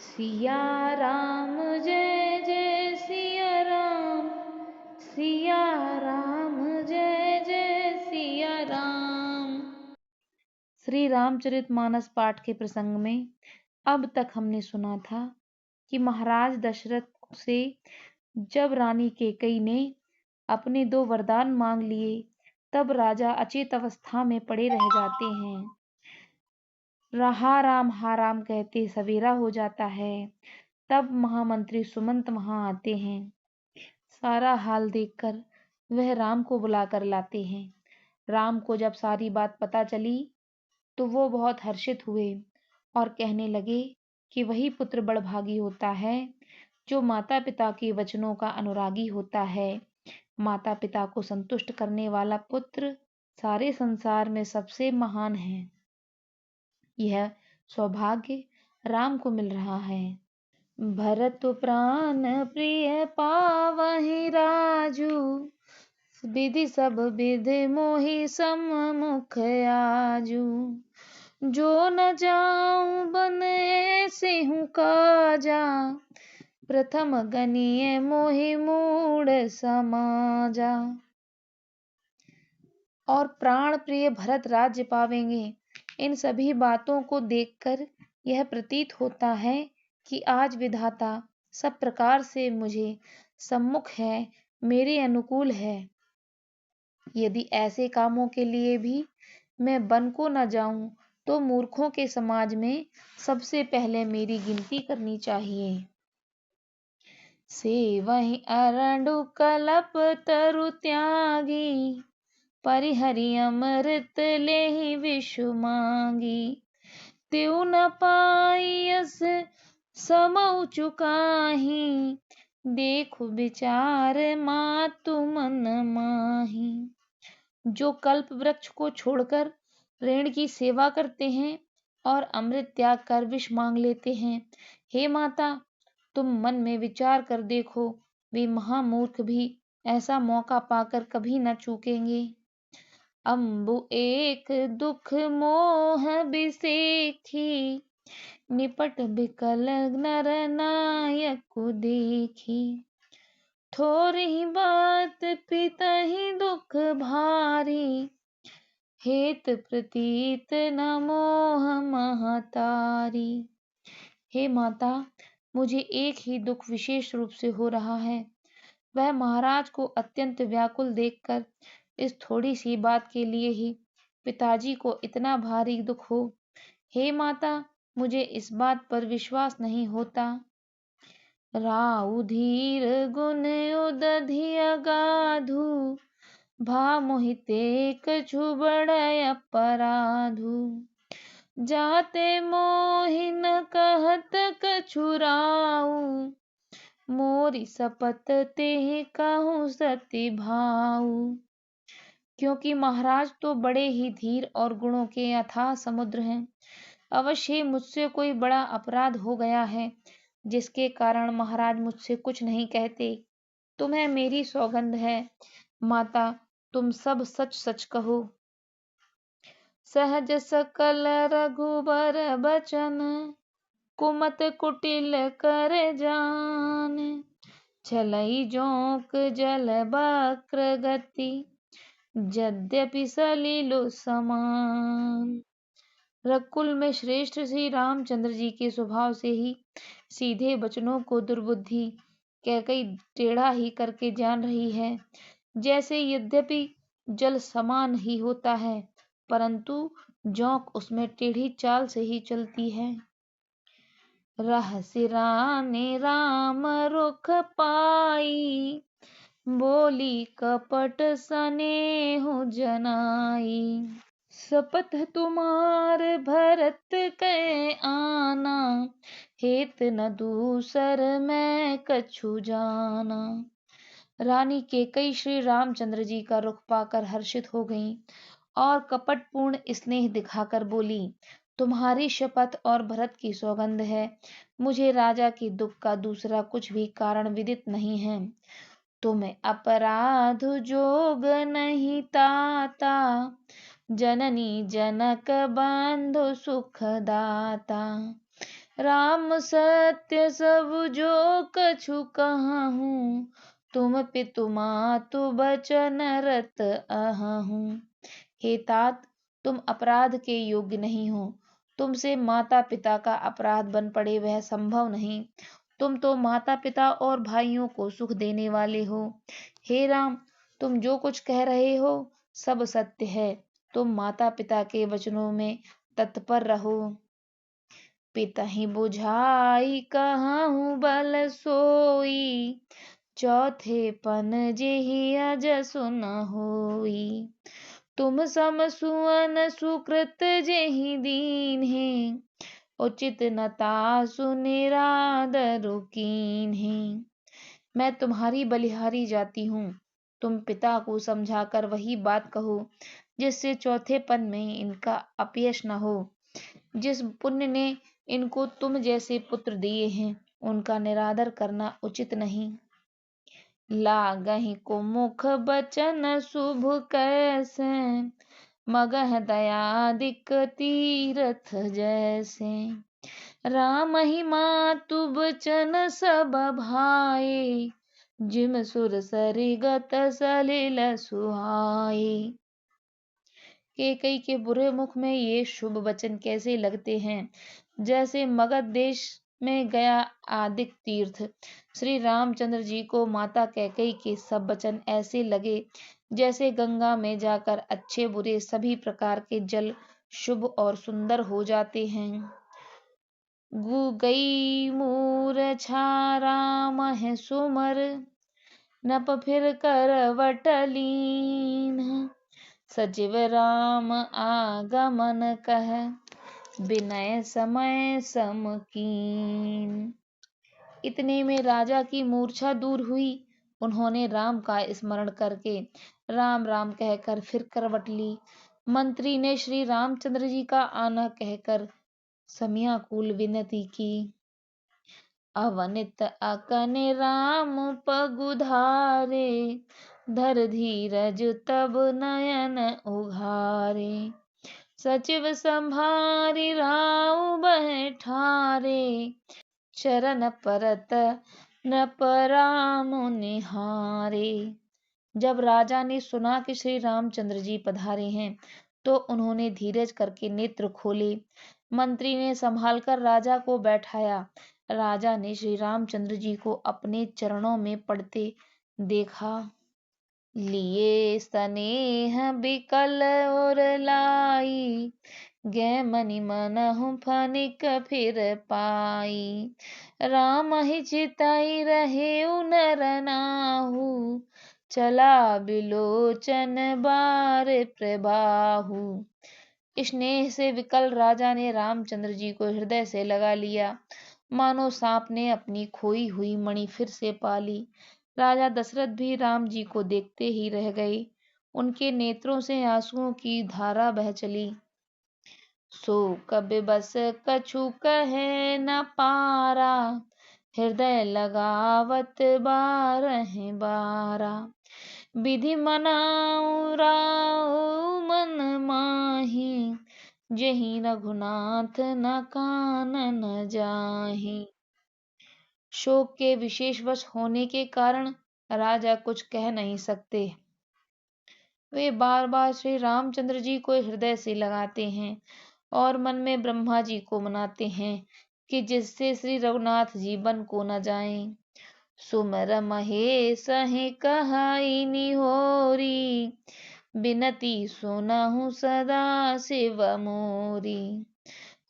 सिया राम जय जय सिया राम, सिया राम जय जय सिया राम। श्री रामचरितमानस पाठ के प्रसंग में अब तक हमने सुना था कि महाराज दशरथ से जब रानी कैकेयी ने अपने 2 वरदान मांग लिए तब राजा अचेत अवस्था में पड़े रह जाते हैं। हा राम कहते सवेरा हो जाता है। तब महामंत्री सुमंत वहां आते हैं। सारा हाल देखकर वह राम को बुलाकर लाते हैं। राम को जब सारी बात पता चली तो वो बहुत हर्षित हुए और कहने लगे कि वही पुत्र बड़भागी होता है जो माता पिता के वचनों का अनुरागी होता है। माता पिता को संतुष्ट करने वाला पुत्र सारे संसार में सबसे महान है। यह सौभाग्य राम को मिल रहा है। भरत प्राण प्रिय पावहि राजू, विधि सब विधि मोहि सम्मुख आजू। जो न जाऊं बन ऐसे हूँ काजा, प्रथम गनीय मोहि मूढ़ समाजा। और प्राण प्रिय भरत राज्य पावेंगे। इन सभी बातों को देखकर यह प्रतीत होता है कि आज विधाता सब प्रकार से मुझे सम्मुख है, मेरे अनुकूल है। यदि ऐसे कामों के लिए भी मैं वन को न जाऊं तो मूर्खों के समाज में सबसे पहले मेरी गिनती करनी चाहिए। से वही अरंडु कलप तरु त्यागी, परिहरि अमृत लेहि विषु मांगी। त्यू न पाइयस समौ चुकाही, देखु विचार मातु मन माही। जो कल्प वृक्ष को छोड़कर ऋण की सेवा करते हैं और अमृत त्याग कर विष मांग लेते हैं, हे माता तुम मन में विचार कर देखो, वे महामूर्ख भी ऐसा मौका पाकर कभी न चूकेंगे। अम्बु एक दुख मोह बिसेखी, निपट बिकल नर नायक देखी। थोरी बात पितहि दुख भारी, हेत प्रतीत न मोह महतारी। हे माता मुझे एक ही दुख विशेष रूप से हो रहा है। वह महाराज को अत्यंत व्याकुल देखकर इस थोड़ी सी बात के लिए ही पिताजी को इतना भारी दुख हो। हे माता मुझे इस बात पर विश्वास नहीं होता। राउ धीर गुण उदधि अगाधु, भा मोहिते कछु बड़य अपराधु। जाते मोहि न कहत कछु राउ, मोरी सपत तेहि कहूँ सति भाऊ। क्योंकि महाराज तो बड़े ही धीर और गुणों के अथाह समुद्र हैं। अवश्य मुझसे कोई बड़ा अपराध हो गया है जिसके कारण महाराज मुझसे कुछ नहीं कहते। तुम्हें मेरी सौगंध है माता, तुम सब सच सच कहो। सहज सकल रघुबर बचन, कुमत कुटिल कर जान। छलई जोंक जल वक्र गति, यद्यपि सलिलो समान। रघुकुल में श्रेष्ठ श्री रामचंद्र जी के स्वभाव से ही सीधे वचनों को दुर्बुद्धि कैकेयी टेढ़ा ही करके जान रही है। जैसे यद्यपि जल समान ही होता है परंतु जोंक उसमें टेढ़ी चाल से ही चलती है। रहसि रानी राम रुख पाई, बोली कपट सनेहु जनाई। शपथ तुम्हार भरत कै आना, हेत न दूसर मैं कछु जाना। रानी कैकेयी श्री रामचंद्र जी का रुख पाकर हर्षित हो गईं और कपटपूर्ण स्नेह दिखाकर बोली, तुम्हारी शपथ और भरत की सौगंध है, मुझे राजा के दुख का दूसरा कुछ भी कारण विदित नहीं है। तुम अपराध जोग नहीं ताता, जननी जनक बंधु सुख दाता। राम सत्य सब जो कछु कहूँ, तुम पितु मातु बचन रत अहूँ। हे तात, तुम अपराध के योग्य नहीं हो। तुमसे माता पिता का अपराध बन पड़े वह संभव नहीं। तुम तो माता पिता और भाइयों को सुख देने वाले हो। हे राम, तुम जो कुछ कह रहे हो सब सत्य है। तुम माता पिता के वचनों में तत्पर रहो। पितहि बुझाई कहूँ बल सोई, चौथे पन जेहि अजसु न होई। तुम सम सुअन सुकृत जेहि दीन्हे, उचित न तासु निरादरु कीन्हे। मैं तुम्हारी बलिहारी जाती हूँ। तुम पिता को समझाकर वही बात कहो जिससे चौथे पन में इनका अपयश न हो। जिस पुण्य ने इनको तुम जैसे पुत्र दिए हैं उनका निरादर करना उचित नहीं। लागहि कुमुख बचन शुभ कैसे, मगह दयादिक तीरथ जैसे। राम ही मातु बचन सब भाए, जिम सुर सरिगत सलिल सुहाए। कैकेयी के बुरे मुख में ये शुभ वचन कैसे लगते हैं, जैसे मगध देश में गया आदिक तीर्थ। श्री रामचंद्र जी को माता कैकेयी के सब वचन ऐसे लगे जैसे गंगा में जाकर अच्छे बुरे सभी प्रकार के जल शुभ और सुंदर हो जाते हैं। गई मूर्छा राम है सुमर, नप फिर करवट लीन। सचिव राम आगमन कह, विनय समय समकीन। इतने में राजा की मूर्छा दूर हुई। उन्होंने राम का स्मरण करके राम राम कहकर फिर करवट ली। मंत्री ने श्री रामचंद्र जी का आना कहकर समयाकुल विनती की। अवनित अकने राम पगुधारे, धर धीरज तब नयन उघारे। सचिव संभारी राव बैठारे, चरण परत नृप राम निहारे। जब राजा ने सुना कि श्री रामचंद्र जी पधारे हैं तो उन्होंने धीरज करके नेत्र खोले। मंत्री ने संभाल कर राजा को बैठाया। राजा ने श्री रामचंद्र जी को अपने चरणों में पड़ते देखा। लिए स्नेह बिकल और लाई, गे मनि मनहु फनिक फिर पाई। राम ही चिताई रहे नर नाहु, चला बिलोचन बार प्रबाहु। स्नेह से विकल राजा ने रामचंद्र जी को हृदय से लगा लिया, मानो सांप ने अपनी खोई हुई मणि फिर से पा ली। राजा दशरथ भी राम जी को देखते ही रह गए। उनके नेत्रों से आंसुओं की धारा बह चली। सो कबि बस कछु कहे न पारा, हृदय लगावत बारह बारा। विधि मनाऊ राऊ मन माही, जहि रघुनाथ न कानन जाहि। शोक के विशेष वश होने के कारण राजा कुछ कह नहीं सकते। वे बार बार श्री रामचंद्र जी को हृदय से लगाते हैं और मन में ब्रह्मा जी को मनाते हैं कि जिससे श्री रघुनाथ जी वन को न जाएं। सुमर महेश ही कहाई निहोरी, बिनती सुनहु सदा शिव मोरी।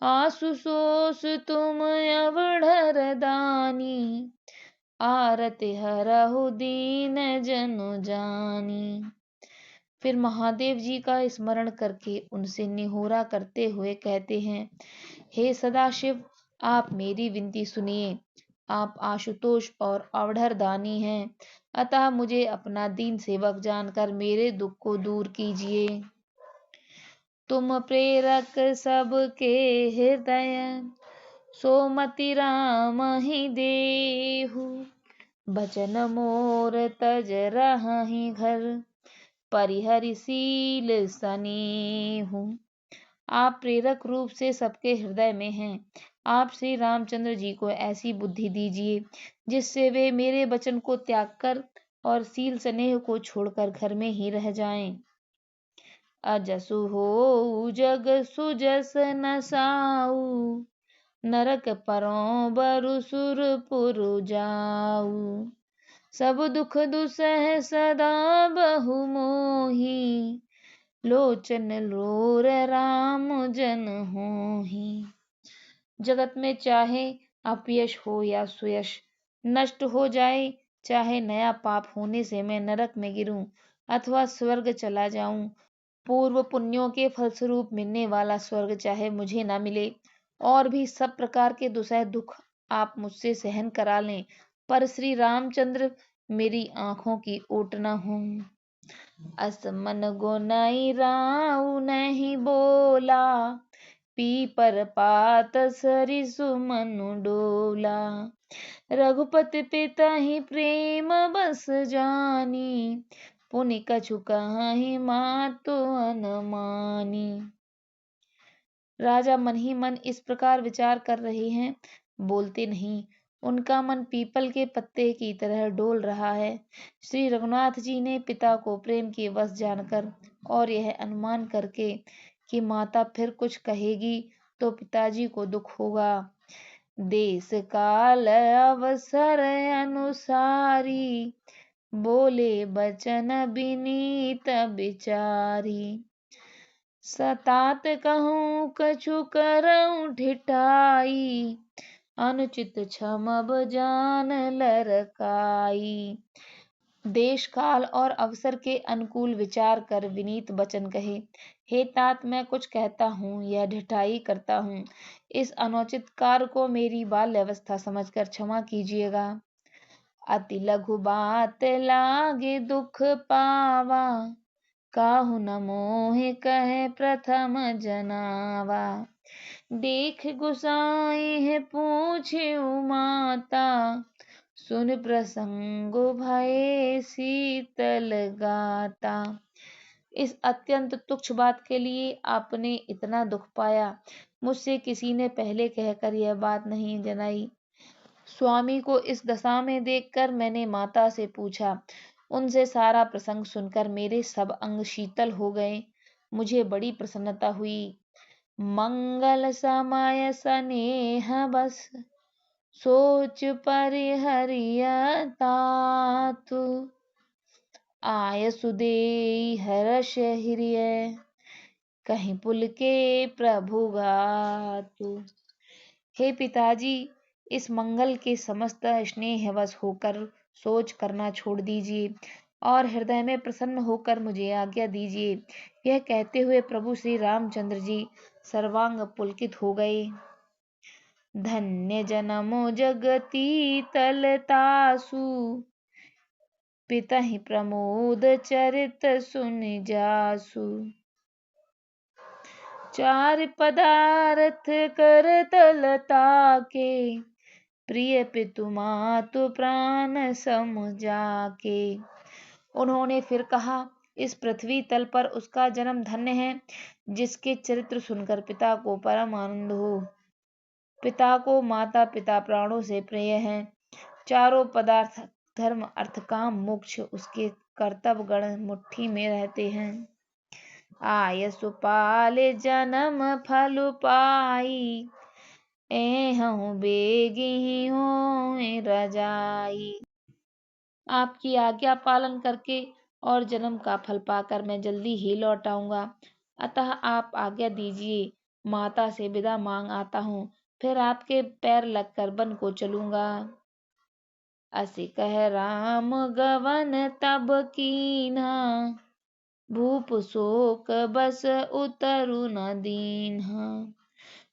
आसु सोस तुम अवढ़र दानी, आरति हरहु दीन जनु जानी। फिर महादेव जी का स्मरण करके उनसे निहोरा करते हुए कहते हैं, हे सदाशिव, आप मेरी विनती सुनिए। आप आशुतोष और अवढ़र दानी हैं, अतः मुझे अपना दीन सेवक जानकर मेरे दुख को दूर कीजिए। तुम प्रेरक सबके हृदय, सोमति राम ही देहु। बचन मोर तज रहि घर, परिहरि सील सनेहु। आप प्रेरक रूप से सबके हृदय में हैं। आप श्री रामचंद्र जी को ऐसी बुद्धि दीजिए जिससे वे मेरे वचन को त्याग कर और शील स्नेह को छोड़कर घर में ही रह जाएं। अजसु हो जग सुजस न साऊ, नरक परों बरु सुरपुर जाऊ। सब दुख दुसह सदा बहु मोही, लोचन लोर राम जन होही। जगत में चाहे अपयश हो या सुयश, नष्ट हो जाए चाहे नया पाप होने से मैं नरक में गिरूं अथवा स्वर्ग चला जाऊं, पूर्व पुण्यों के फलस्वरूप मिलने वाला स्वर्ग चाहे मुझे ना मिले और भी सब प्रकार के दुसह दुख आप मुझसे सहन करा लें, पर श्री रामचंद्र मेरी आंखों की ओट न हो। असमन गोनाई राऊ नहीं बोला, पीपर पात सरिसु मनु डोला। रघुपति पिता ही प्रेम बस जानी, पुनि कछु कहाहि मातु अनमानी। राजा मन ही मन इस प्रकार विचार कर रहे हैं, बोलते नहीं। उनका मन पीपल के पत्ते की तरह डोल रहा है। श्री रघुनाथ जी ने पिता को प्रेम के वश जानकर और यह अनुमान करके कि माता फिर कुछ कहेगी तो पिताजी को दुख होगा, देश काल अवसर अनुसारी, बोले बचन विनीत बिचारी। सतात कहूँ कछु करऊँ ढिठाई, अनुचित क्षमब जान लरकाई। देश काल और अवसर के अनुकूल विचार कर विनीत वचन कहे, हे तात मैं कुछ कहता हूँ या ढिठाई करता हूँ, इस अनुचित कार्य को मेरी बाल्य अवस्था समझकर क्षमा कीजिएगा। अति लघु बात लागे दुख पावा, काहू न मोहि कहे प्रथम जनावा। देख गुसाई है पूछे माता, सुन प्रसंग भये शीतल गाता। इस अत्यंत तुच्छ बात के लिए आपने इतना दुख पाया, मुझसे किसी ने पहले कहकर यह बात नहीं जनाई। स्वामी को इस दशा में देखकर मैंने माता से पूछा, उनसे सारा प्रसंग सुनकर मेरे सब अंग शीतल हो गए, मुझे बड़ी प्रसन्नता हुई। मंगल समय स्नेह बस, सोच परिहरिया तातु। आय सुदेई हर्ष हृदय, कहीं पुल के प्रभु गातु। हे पिताजी, इस मंगल के समस्त स्नेहवश होकर सोच करना छोड़ दीजिए और हृदय में प्रसन्न होकर मुझे आज्ञा दीजिए। यह कहते हुए प्रभु श्री रामचंद्र जी सर्वांग पुलकित हो गए। धन्य जन्मो जगती तलतासु, पिता ही प्रमोद चरित सुन जासु। चार पदार्थ कर तलता के, प्रिय पितु मातु प्राण सम जाके। उन्होंने फिर कहा, इस पृथ्वी तल पर उसका जन्म धन्य है जिसके चरित्र सुनकर पिता को परम आनंद हो। पिता को माता पिता प्राणों से प्रिय हैं। चारों पदार्थ धर्म अर्थ काम मोक्ष उसके कर्तव्य गण मुट्ठी में रहते हैं। आय सुपाल जन्म फल पाई, एहूँ बेगी होए रजाई। आपकी आज्ञा पालन करके और जन्म का फल पाकर मैं जल्दी ही लौट आऊंगा। अतः आप आज्ञा दीजिए, माता से विदा मांग आता हूँ, फिर आपके पैर लगकर वन को चलूंगा। असी कह राम गवन तब कीन्हा, भूप शोक बस उतरु न दीन्हा।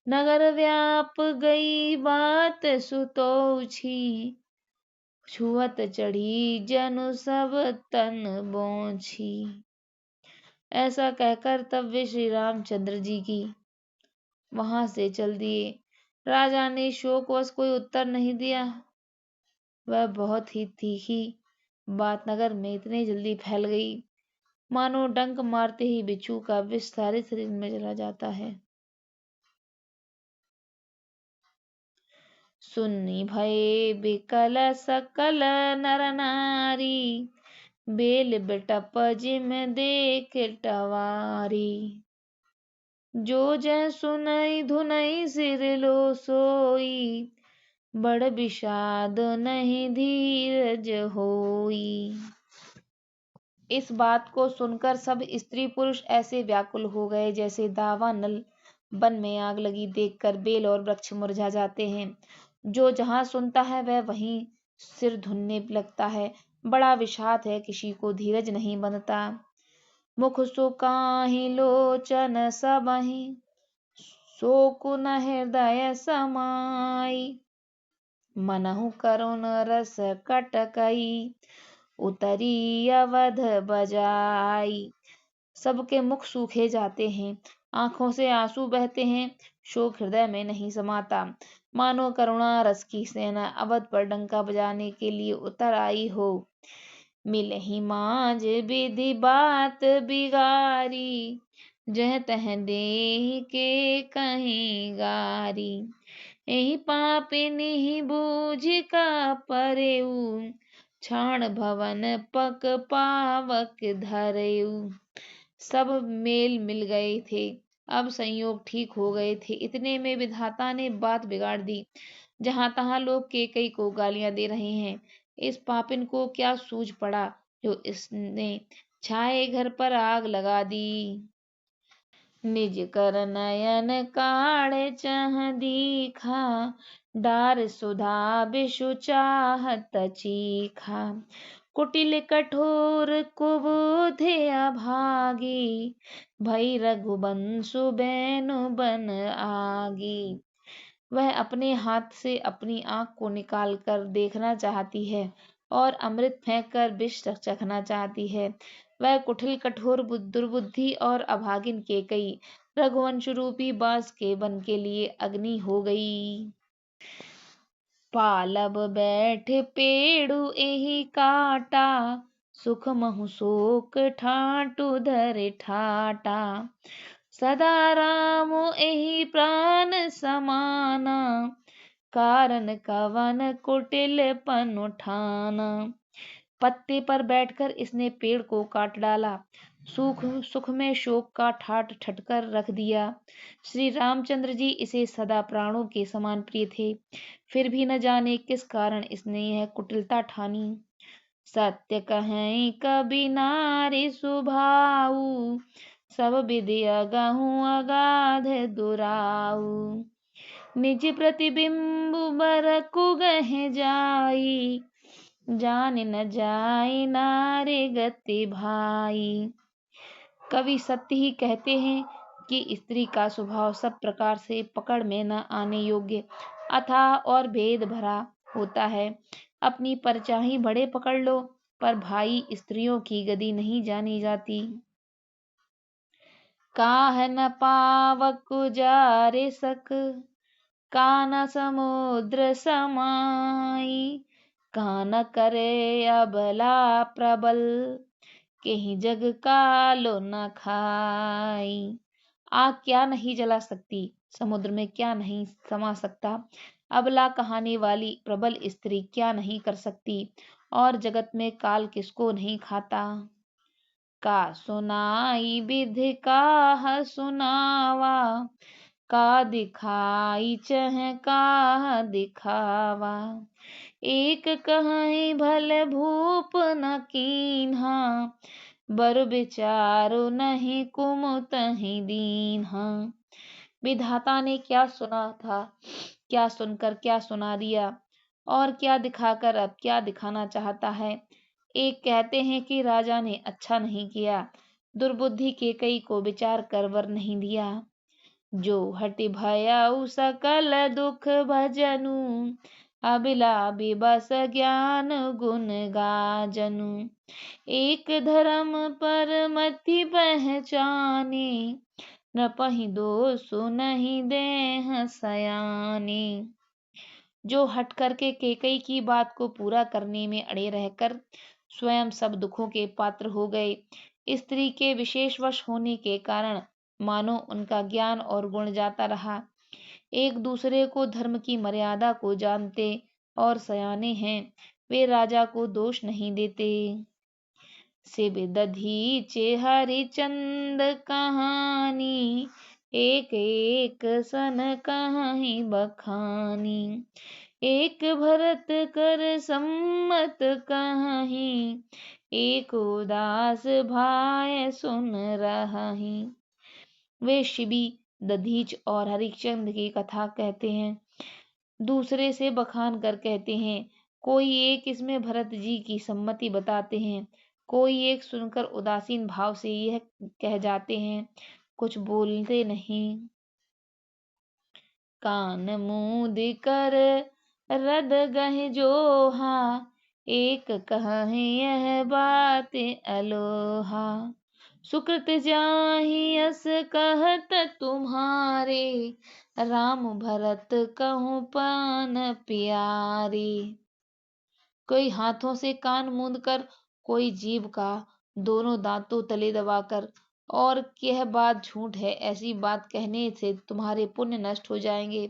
नगर व्याप गई बात सुतोछी, छुअत चढ़ी जनु सब तन बोछी। ऐसा कहकर तब वे श्री रामचंद्र जी की वहां से चल दिए। राजा ने शोकवश कोई उत्तर नहीं दिया। वह बहुत ही तीखी बात नगर में इतनी जल्दी फैल गई, मानो डंक मारते ही बिच्छू का विष सारे शरीर में चला जाता है। सुन्नी भये बिकल सकल नर नारी, बेल बिटप जिम देख टवारी। जो जय सुनई धुनई सिर लो सोई, बड़ विषाद नहीं धीरज होई। इस बात को सुनकर सब स्त्री पुरुष ऐसे व्याकुल हो गए जैसे दावानल वन में आग लगी देखकर बेल और वृक्ष मुरझा जाते हैं। जो जहाँ सुनता है वह वहीं सिर धुनने लगता है। बड़ा विषाद है, किसी को धीरज नहीं बनता। मुख सुकाहि लोचन सबहि, शोकुन हृदय समाई। मनहु करुण रस कटकई, उतरी अवध बजाई। सबके मुख सूखे जाते हैं, आंखों से आंसू बहते हैं, शोक हृदय में नहीं समाता। मानो करुणा रस की सेना अवध पर डंका बजाने के लिए उतर आई हो। मिलहि मांझ विधि बात बिगारी, जह तह देहि के कहीं गारी। एहि पापिनी बूझि का परेऊ, छाण भवन पक पावक धरेऊ। सब मेल मिल गए थे, अब संयोग ठीक हो गए थे। इतने में विधाता ने बात बिगाड़ दी। जहां तहां लोग केकई को गालियां दे रहे हैं। इस पापिन को क्या सूझ पड़ा जो इसने छाए घर पर आग लगा दी। निज कर नयन काढ़े चह दीखा, डार सुधा विषु चाहत चीखा। कुटिल कठोर कुबुधि अभागी, भई रघुबंशु बैनु बन आगी। वह अपने हाथ से अपनी आंख को निकाल कर देखना चाहती है और अमृत फेंक कर विष चखना चाहती है। वह कुटिल कठोर दुर्बुद्धि और अभागिन केकई रघुवंश रूपी बांस के वन के लिए अग्नि हो गई। पालब बैठ पेड़ु एहि काटा, सुख महु शोक ठाटु धर ठाटा। सदा राम एहि प्राण समाना, कारण कवन कुटिल पन उठाना। पत्ते पर बैठकर इसने पेड़ को काट डाला, सुख में शोक का ठाट ठटकर रख दिया। श्री रामचंद्र जी इसे सदा प्राणों के समान प्रिय थे, फिर भी न जाने किस कारण इसने यह कुटिलता ठानी। सत्य कहें कबि नारी सुभाऊ, सब विधि अगहु अगाध दुराऊ। निज प्रतिबिंब बर कुगह जाई, जान न जाए नारी गति भाई। कवि सत्य ही कहते हैं कि स्त्री का स्वभाव सब प्रकार से पकड़ में न आने योग्य अथाह और भेद भरा होता है। अपनी परछाई बड़े पकड़ लो, पर भाई स्त्रियों की गति नहीं जानी जाती। काह न पावक जारे सक, कान समुद्र समाई। कान करे अबला प्रबल, कहीं जग कालो न खाई। आग क्या नहीं जला सकती, समुद्र में क्या नहीं समा सकता, अबला कहाने वाली प्रबल स्त्री क्या नहीं कर सकती, और जगत में काल किसको नहीं खाता। का सुनाई विधि काह सुनावा, का दिखाई चह का दिखावा। एक कहीं भले भूप न कीन्हा, बर विचारो नहीं कुमुतहि दीन्हा। विधाता ने क्या सुना था, क्या सुनकर क्या सुना दिया, और क्या दिखाकर अब क्या दिखाना चाहता है। एक कहते हैं कि राजा ने अच्छा नहीं किया, दुर्बुद्धि केकई को विचार कर वर नहीं दिया। जो हटि भयउ सकल दुख भजनु, अबिला बिबस ज्ञान गुण गाजनु। एक धर्म पर मति पहचाने, नपहि दोषु नहीं देह सयाने। जो हट करके केकई की बात को पूरा करने में अड़े रहकर स्वयं सब दुखों के पात्र हो गए। स्त्री के विशेष वश होने के कारण मानो उनका ज्ञान और गुण जाता रहा। एक दूसरे को धर्म की मर्यादा को जानते और सयाने हैं, वे राजा को दोष नहीं देते। सिब दधीचे हरिचंद कहानी, एक एक सन कहानी बखानी। एक भरत कर सम्मत कहाही, एक उदास भाय सुन रहाही। वे शिबी, दधीच और हरिश्चंद्र की कथा कहते हैं, दूसरे से बखान कर कहते हैं। कोई एक इसमें भरत जी की सम्मति बताते हैं, कोई एक सुनकर उदासीन भाव से यह कह जाते हैं, कुछ बोलते नहीं। कान मूंद कर रद गह जोहा, एक कहे यह बात अलोहा। सुकृत जाहि यस कहत तुम्हारे, राम भरत कहूँ पान प्यारे। कोई हाथों से कान मूंद कर, कोई जीभ का दोनों दांतों तले दबाकर, और यह बात झूठ है, ऐसी बात कहने से तुम्हारे पुण्य नष्ट हो जाएंगे।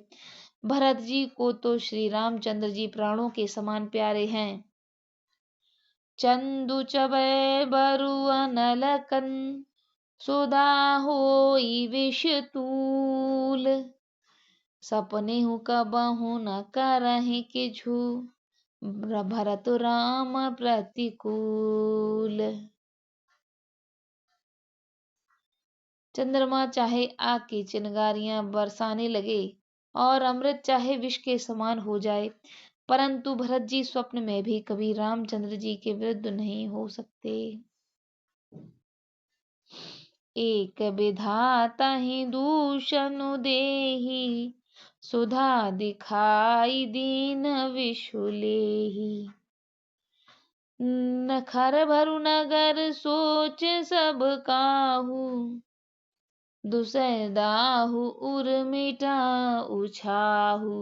भरत जी को तो श्री रामचंद्र जी प्राणों के समान प्यारे हैं। चंदु चबै बरुआ नलकन, सुधा होई विष तूल। सपने हूँ कबहु न करहि किछु, भरत राम प्रतिकूल। चंद्रमा चाहे आग की चिंगारियां बरसाने लगे और अमृत चाहे विष के समान हो जाए, परंतु भरत जी स्वप्न में भी कभी रामचंद्र जी के विरुद्ध नहीं हो सकते। एक विधाता ही दूषण देही, सुधा दिखाई दीन विशुलेही। नखर भरु नगर सोच सब काहू, दुसह दाहु उर मिटा उछाहू।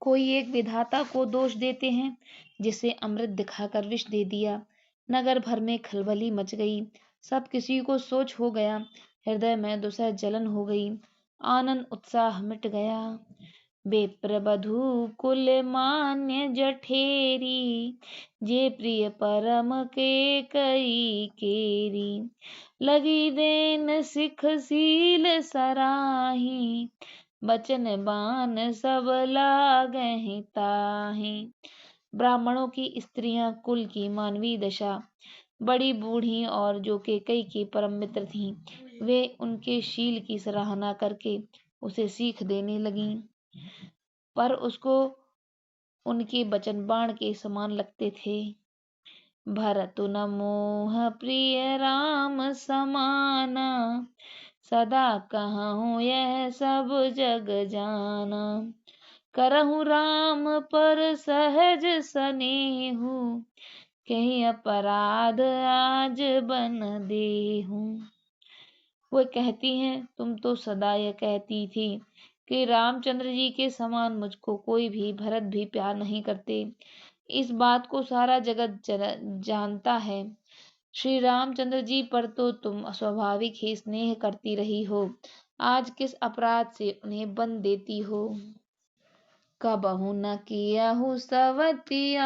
कोई एक विधाता को दोष देते हैं, जिसे अमृत दिखाकर विष दे दिया। नगर भर में खलबली मच गई, सब किसी को सोच हो गया, हृदय में दुसह जलन हो गई, आनंद उत्साह मिट गया। बेप्र बधू कुल मान्य जठेरी, जे प्रिय परम के कई केरी। लगी देन सिख सील सराही, बचन बान सब लागहि ताहि। ब्राह्मणों की स्त्रियां कुल की मानवीय दशा, बड़ी बूढ़ी और जो केकई की परम मित्र थीं, वे उनके शील की सराहना करके उसे सीख देने लगीं, पर उसको उनके वचन बाण के समान लगते थे। भरतु न मोह प्रिय राम समाना, सदा कहूँ यह सब जग जाना। करहु राम पर सहज सनेहु, कहीं अपराध आज बन देहूं। वो कहती हैं, तुम तो सदा यह कहती थी कि रामचंद्र जी के समान मुझको कोई भी, भरत भी प्यार नहीं करते। इस बात को सारा जगत जानता है। श्री रामचंद्र जी पर तो तुम स्वाभाविक ही स्नेह करती रही हो, आज किस अपराध से उन्हें बंद देती हो। कबहु न कियाहु सवतियारेसु,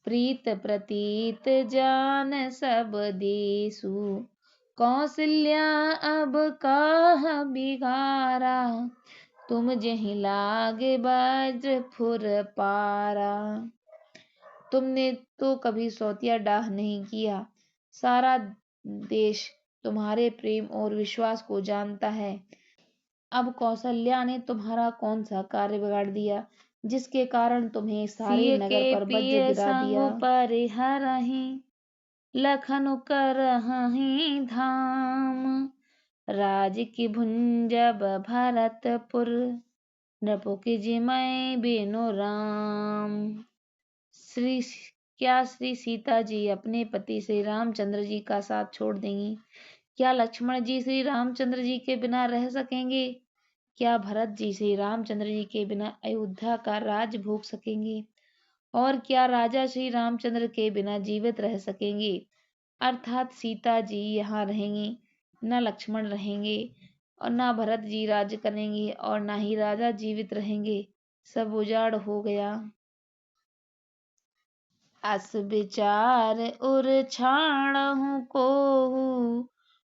प्रीत प्रतीत जान सब देसु। कौशल्या अब काह बिगारा, तुम जहि लागे वज्र फुर पारा। तुमने तो कभी सौतिया डाह नहीं किया, सारा देश तुम्हारे प्रेम और विश्वास को जानता है। अब कौशल्या ने तुम्हारा कौन सा कार्य बिगाड़ दिया, जिसके कारण तुम्हें सारे नगर पर वज्र गिरा दिया। परिहरहि लखन करहि धाम, राज की भुंजब भरतपुर, नृपो की जिमय बिनु राम। क्या श्री सीता जी अपने पति श्री रामचंद्र जी का साथ छोड़ देंगी? क्या लक्ष्मण जी श्री रामचंद्र जी के बिना रह सकेंगे? क्या भरत जी श्री रामचंद्र जी के बिना अयोध्या का राज भोग सकेंगे? और क्या राजा श्री रामचंद्र के बिना जीवित रह सकेंगे? अर्थात सीता जी यहाँ रहेंगी, न लक्ष्मण रहेंगे, और ना भरत जी राज्य करेंगे और ना ही राजा जीवित रहेंगे, सब उजाड़ हो गया। अस विचार उर छाणहु कोहु,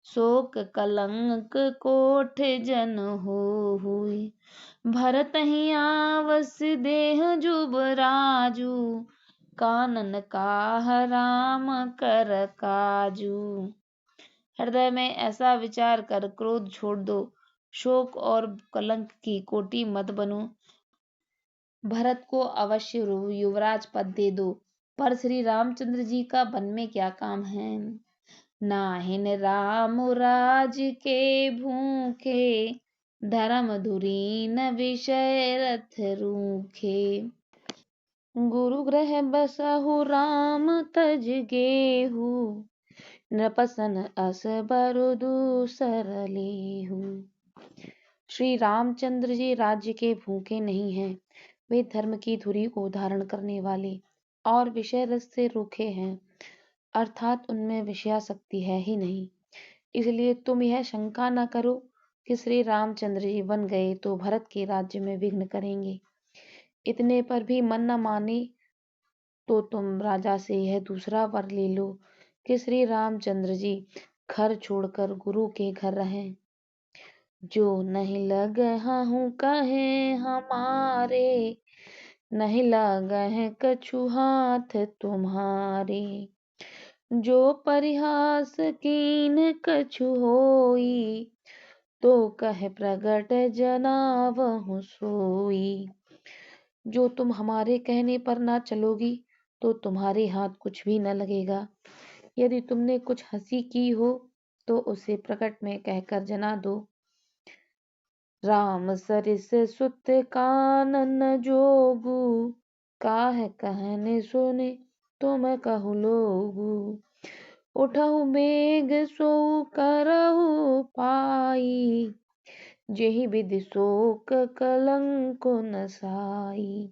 शोक कलंक कोठ जन होहुई। भरत ही आवस देह जुबराजू, कानन काह राम कर काजू। हृदय में ऐसा विचार कर क्रोध छोड़ दो, शोक और कलंक की कोटि मत बनो। भरत को अवश्य युवराज पद दे दो। पर श्री रामचंद्र जी का वन में क्या काम है? नाहिन राम राज के भूखे, धर्म धुरीन विषय रथ रूखे। गुरु ग्रह बसहु राम तज गेहू, नृपसन अस बरु दूसर लेहू। श्री रामचंद्र जी राज्य के भूखे नहीं हैं, वे धर्म की धुरी को धारण करने वाले और विषय रस से रूखे हैं, अर्थात उनमें विषयासक्ति है ही नहीं। इसलिए तुम यह शंका न करो कि श्री रामचंद्र जी बन गए तो भरत के राज्य में विघ्न करेंगे। इतने पर भी मन न माने तो तुम राजा से यह दूसरा वर ले लो कि श्री रामचंद्र जी घर छोड़कर गुरु के घर रहें। जो नहीं लगहु कहे हमारे, नहीं लागह कछु हाथ तुम्हारे। जो परिहास कीन कछु होई, तो कह प्रगट जनावहु सोई। जो तुम हमारे कहने पर ना चलोगी तो तुम्हारे हाथ कुछ भी न लगेगा। यदि तुमने कुछ हंसी की हो तो उसे प्रकट में कहकर जना दो। राम सरिस सुत कानन जोगु, काह कहने सुने तुम कहु लोगु। उठहु बेग सो करहु पाई, जेहि विधि शोक कलंक नसाई।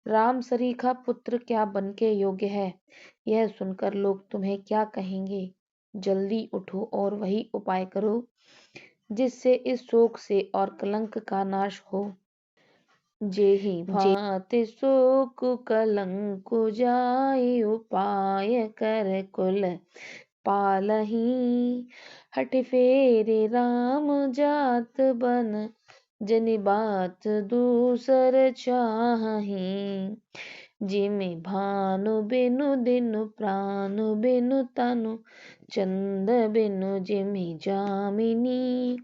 राम सरीखा पुत्र क्या बन के योग्य है, यह सुनकर लोग तुम्हें क्या कहेंगे। जल्दी उठो और वही उपाय करो जिससे इस शोक से और कलंक का नाश हो। जेहि भांति शोक कलंक जाय, उपाय कर कुल पालही। हठ फेरे राम जात बन, जनि बात दूसर चाही। जिमि भानु बिनु दिनु प्रानु बिनु तनु, चंद बिनु जिमि जामिनी।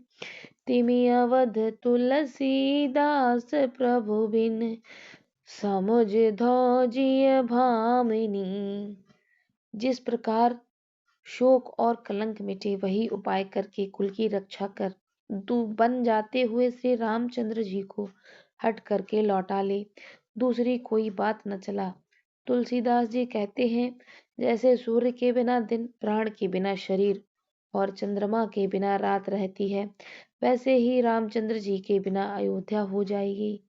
तिमि अवध तुलसीदास प्रभु बिन, समुझ धौजिय भामिनी। जिस प्रकार शोक और कलंक मिटे वही उपाय करके कुल की रक्षा कर बन जाते हुए श्री रामचंद्र जी को हट करके लौटा ले, दूसरी कोई बात न चला। तुलसीदास जी कहते हैं, जैसे सूर्य के बिना दिन, प्राण के बिना शरीर और चंद्रमा के बिना रात रहती है, वैसे ही रामचंद्र जी के बिना अयोध्या हो जाएगी।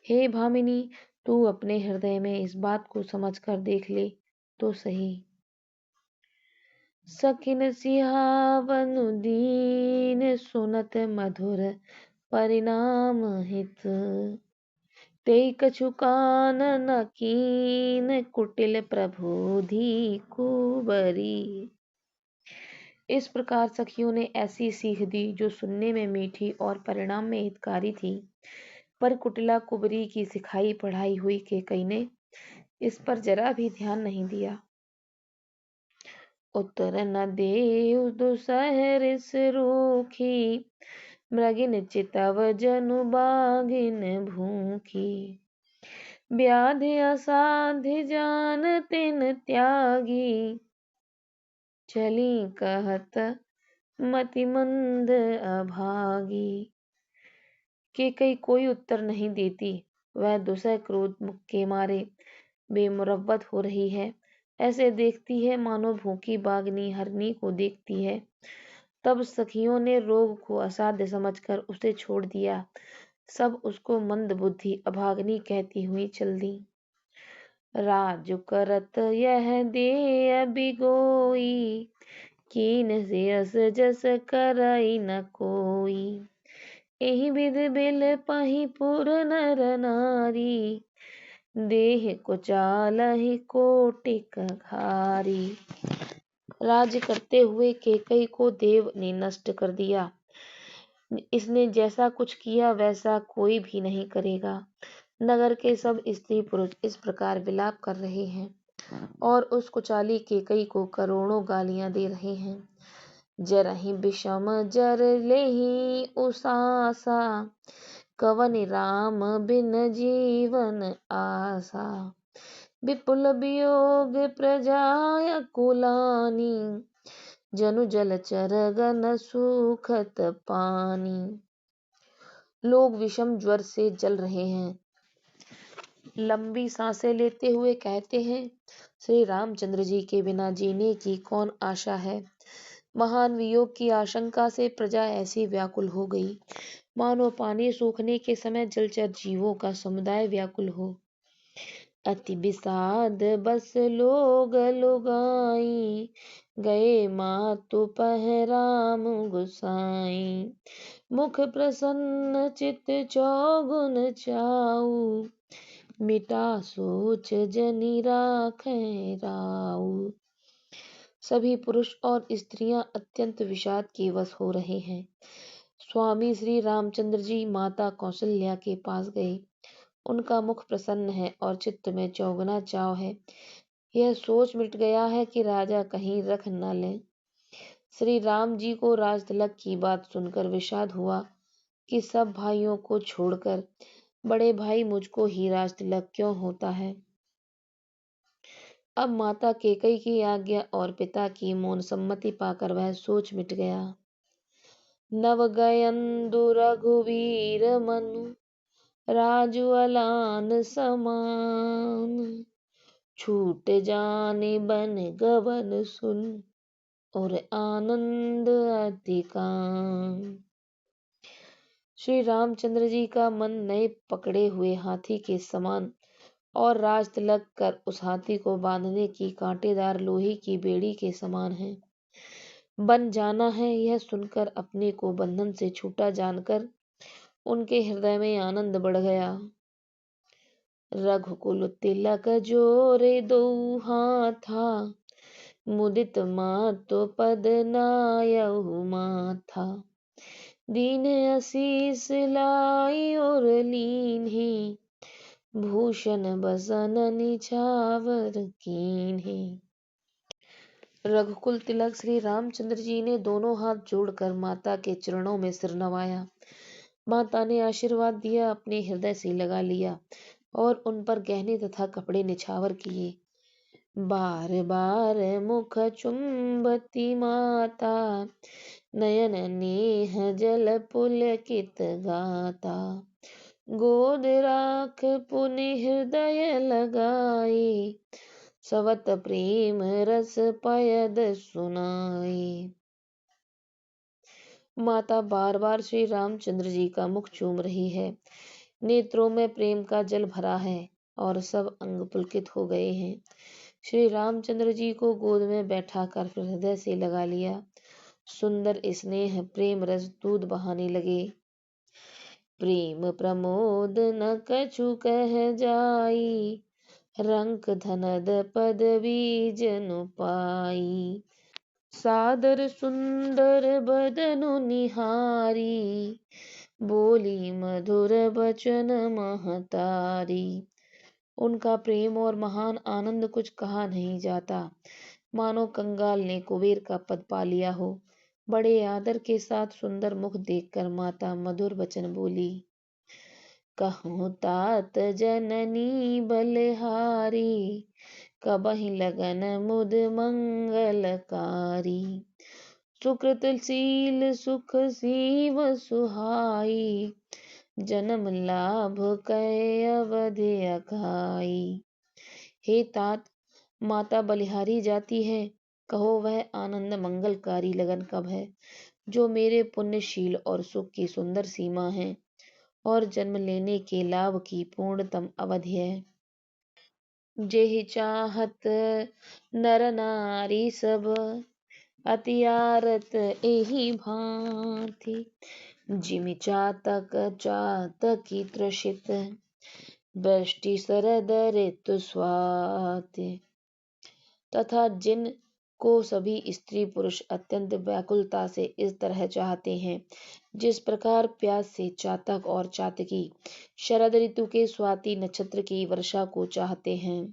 हे भामिनी, तू अपने हृदय में इस बात को समझकर देख ले तो सही। सखिन सिहावनु दीन, सुनत मधुर परिणाम हित। तेई कछु कानन कीन, कुटिल प्रबोधि कुबरी। इस प्रकार सखियों ने ऐसी सीख दी जो सुनने में मीठी और परिणाम में हितकारी थी, पर कुटिला कुबरी की सिखाई पढ़ाई हुई केकई ने इस पर जरा भी ध्यान नहीं दिया। उत्तर न देउ दुसहरिस रूखी, मृगिन चितव जनु बाघिन भूखी। व्याधि असाध्य जान तिन त्यागी, चली कहत मति मंद अभागी। केकई कोई उत्तर नहीं देती, वह दुसह क्रोध के मारे बेमुरव्वत हो रही है। ऐसे देखती है मानो भूखी बाघनी हरनी को देखती है। तब सखियों ने रोग को असाध्य समझकर उसे छोड़ दिया। सब उसको मंद बुद्धि अभागनी कहती हुई चल दी। राजु करत यह दे अबिगोई, कीन से अस जस करई न कोई। एहि विध बिल पाही पुर नर नारी, देह को चालहि कोटिक घारी। राज्य करते हुए केकई को देव ने नष्ट कर दिया। इसने जैसा कुछ किया वैसा कोई भी नहीं करेगा। नगर के सब स्त्री पुरुष इस प्रकार विलाप कर रहे हैं और उस कुचाली केकई को करोड़ों गालियां दे रहे हैं। जरहि विषम जर लेहि उसासा, कवन राम बिन जीवन आसा। विपुल वियोग प्रजा कुलानी, जनु जलचर गन सुखत पानी। लोग विषम ज्वर से जल रहे हैं। लंबी सांसें लेते हुए कहते हैं, श्री रामचंद्र जी के बिना जीने की कौन आशा है। महान वियोग की आशंका से प्रजा ऐसी व्याकुल हो गई, मानो पानी सूखने के समय जलचर जीवों का समुदाय व्याकुल हो। अति विषाद बस लोग लुगाई, गए मातु पहराम गुसाई। मुख प्रसन्न चित चौगुन चाऊ, मिटा सोच जनि राखें राऊ। सभी पुरुष और स्त्रियां अत्यंत विषाद के वश हो रहे हैं। स्वामी श्री रामचंद्र जी माता कौशल्या के पास गए। उनका मुख प्रसन्न है और चित्त में चौगुना चाव है। यह सोच मिट गया है कि राजा कहीं रख न लें। श्री राम जी को राज तिलक की बात सुनकर विषाद हुआ कि सब भाइयों को छोड़कर बड़े भाई मुझको ही राज तिलक क्यों होता है। अब माता केकई की आज्ञा और पिता की मौन सम्मति पाकर वह सोच मिट गया। नव गयंदु रघुवीर मनु, राजु अलान समान। छूट जाने बन गवन सुन, और आनंद अधिकान। श्री रामचंद्र जी का मन नए पकड़े हुए हाथी के समान और राज तिलक कर उस हाथी को बांधने की कांटेदार लोहे की बेड़ी के समान है। बन जाना है, यह सुनकर अपने को बंधन से छूटा जानकर उनके हृदय में आनंद बढ़ गया। रघुकुल तिलक जोरे दो हाथा, मुदित मातो पद नायहु माथा। दीन आशीष लाई और लीन्ही, भूषण बसन निछावर कीन्ही। रघुकुल तिलक श्री रामचंद्र जी ने दोनों हाथ जोड़कर माता के चरणों में सिर नवाया। माता ने आशीर्वाद दिया, अपने हृदय से लगा लिया और उन पर गहने तथा कपड़े निछावर किए। बार बार मुख चुंबती माता, नयन नेह जल पुलकित गाता। गोद राख पुनि हृदय लगाई, सवत प्रेम रस पयद सुनाई। माता बार बार श्री रामचंद्र जी का मुख चूम रही है। नेत्रों में प्रेम का जल भरा है और सब अंग पुलकित हो गए हैं। श्री रामचंद्र जी को गोद में बैठा कर हृदय से लगा लिया। सुंदर स्नेह प्रेम रस दूध बहाने लगे। प्रेम प्रमोद न कछु कह जाई, रंक धनद पदवी जनु पाई। सादर सुंदर बदनु निहारी, बोली मधुर बचन महतारी। उनका प्रेम और महान आनंद कुछ कहा नहीं जाता, मानो कंगाल ने कुबेर का पद पा लिया हो। बड़े आदर के साथ सुंदर मुख देखकर माता मधुर वचन बोली। कहूँ तात जननी बलहारी, कबहि लगन मुद मंगलकारी। सुकृतशील सुख सीव सुहाई, जन्म लाभ कै अवधि अघाई। हे तात, माता बलिहारी जाती है, कहो वह आनंद मंगलकारी लगन कब है, जो मेरे पुण्यशील और सुख की सुंदर सीमा है और जन्म लेने के लाभ की पूर्णतम अवधि है। जेहि चाहत नर नारी सब, अति आरत एहि भांति। जिमि चातक चातकी त्रसित, वृष्टि शरद ऋतु स्वाति। तथा जिन को सभी स्त्री पुरुष अत्यंत व्याकुलता से इस तरह चाहते हैं, जिस प्रकार प्यास से चातक और चातकी शरद ऋतु के स्वाति नक्षत्र की वर्षा को चाहते हैं।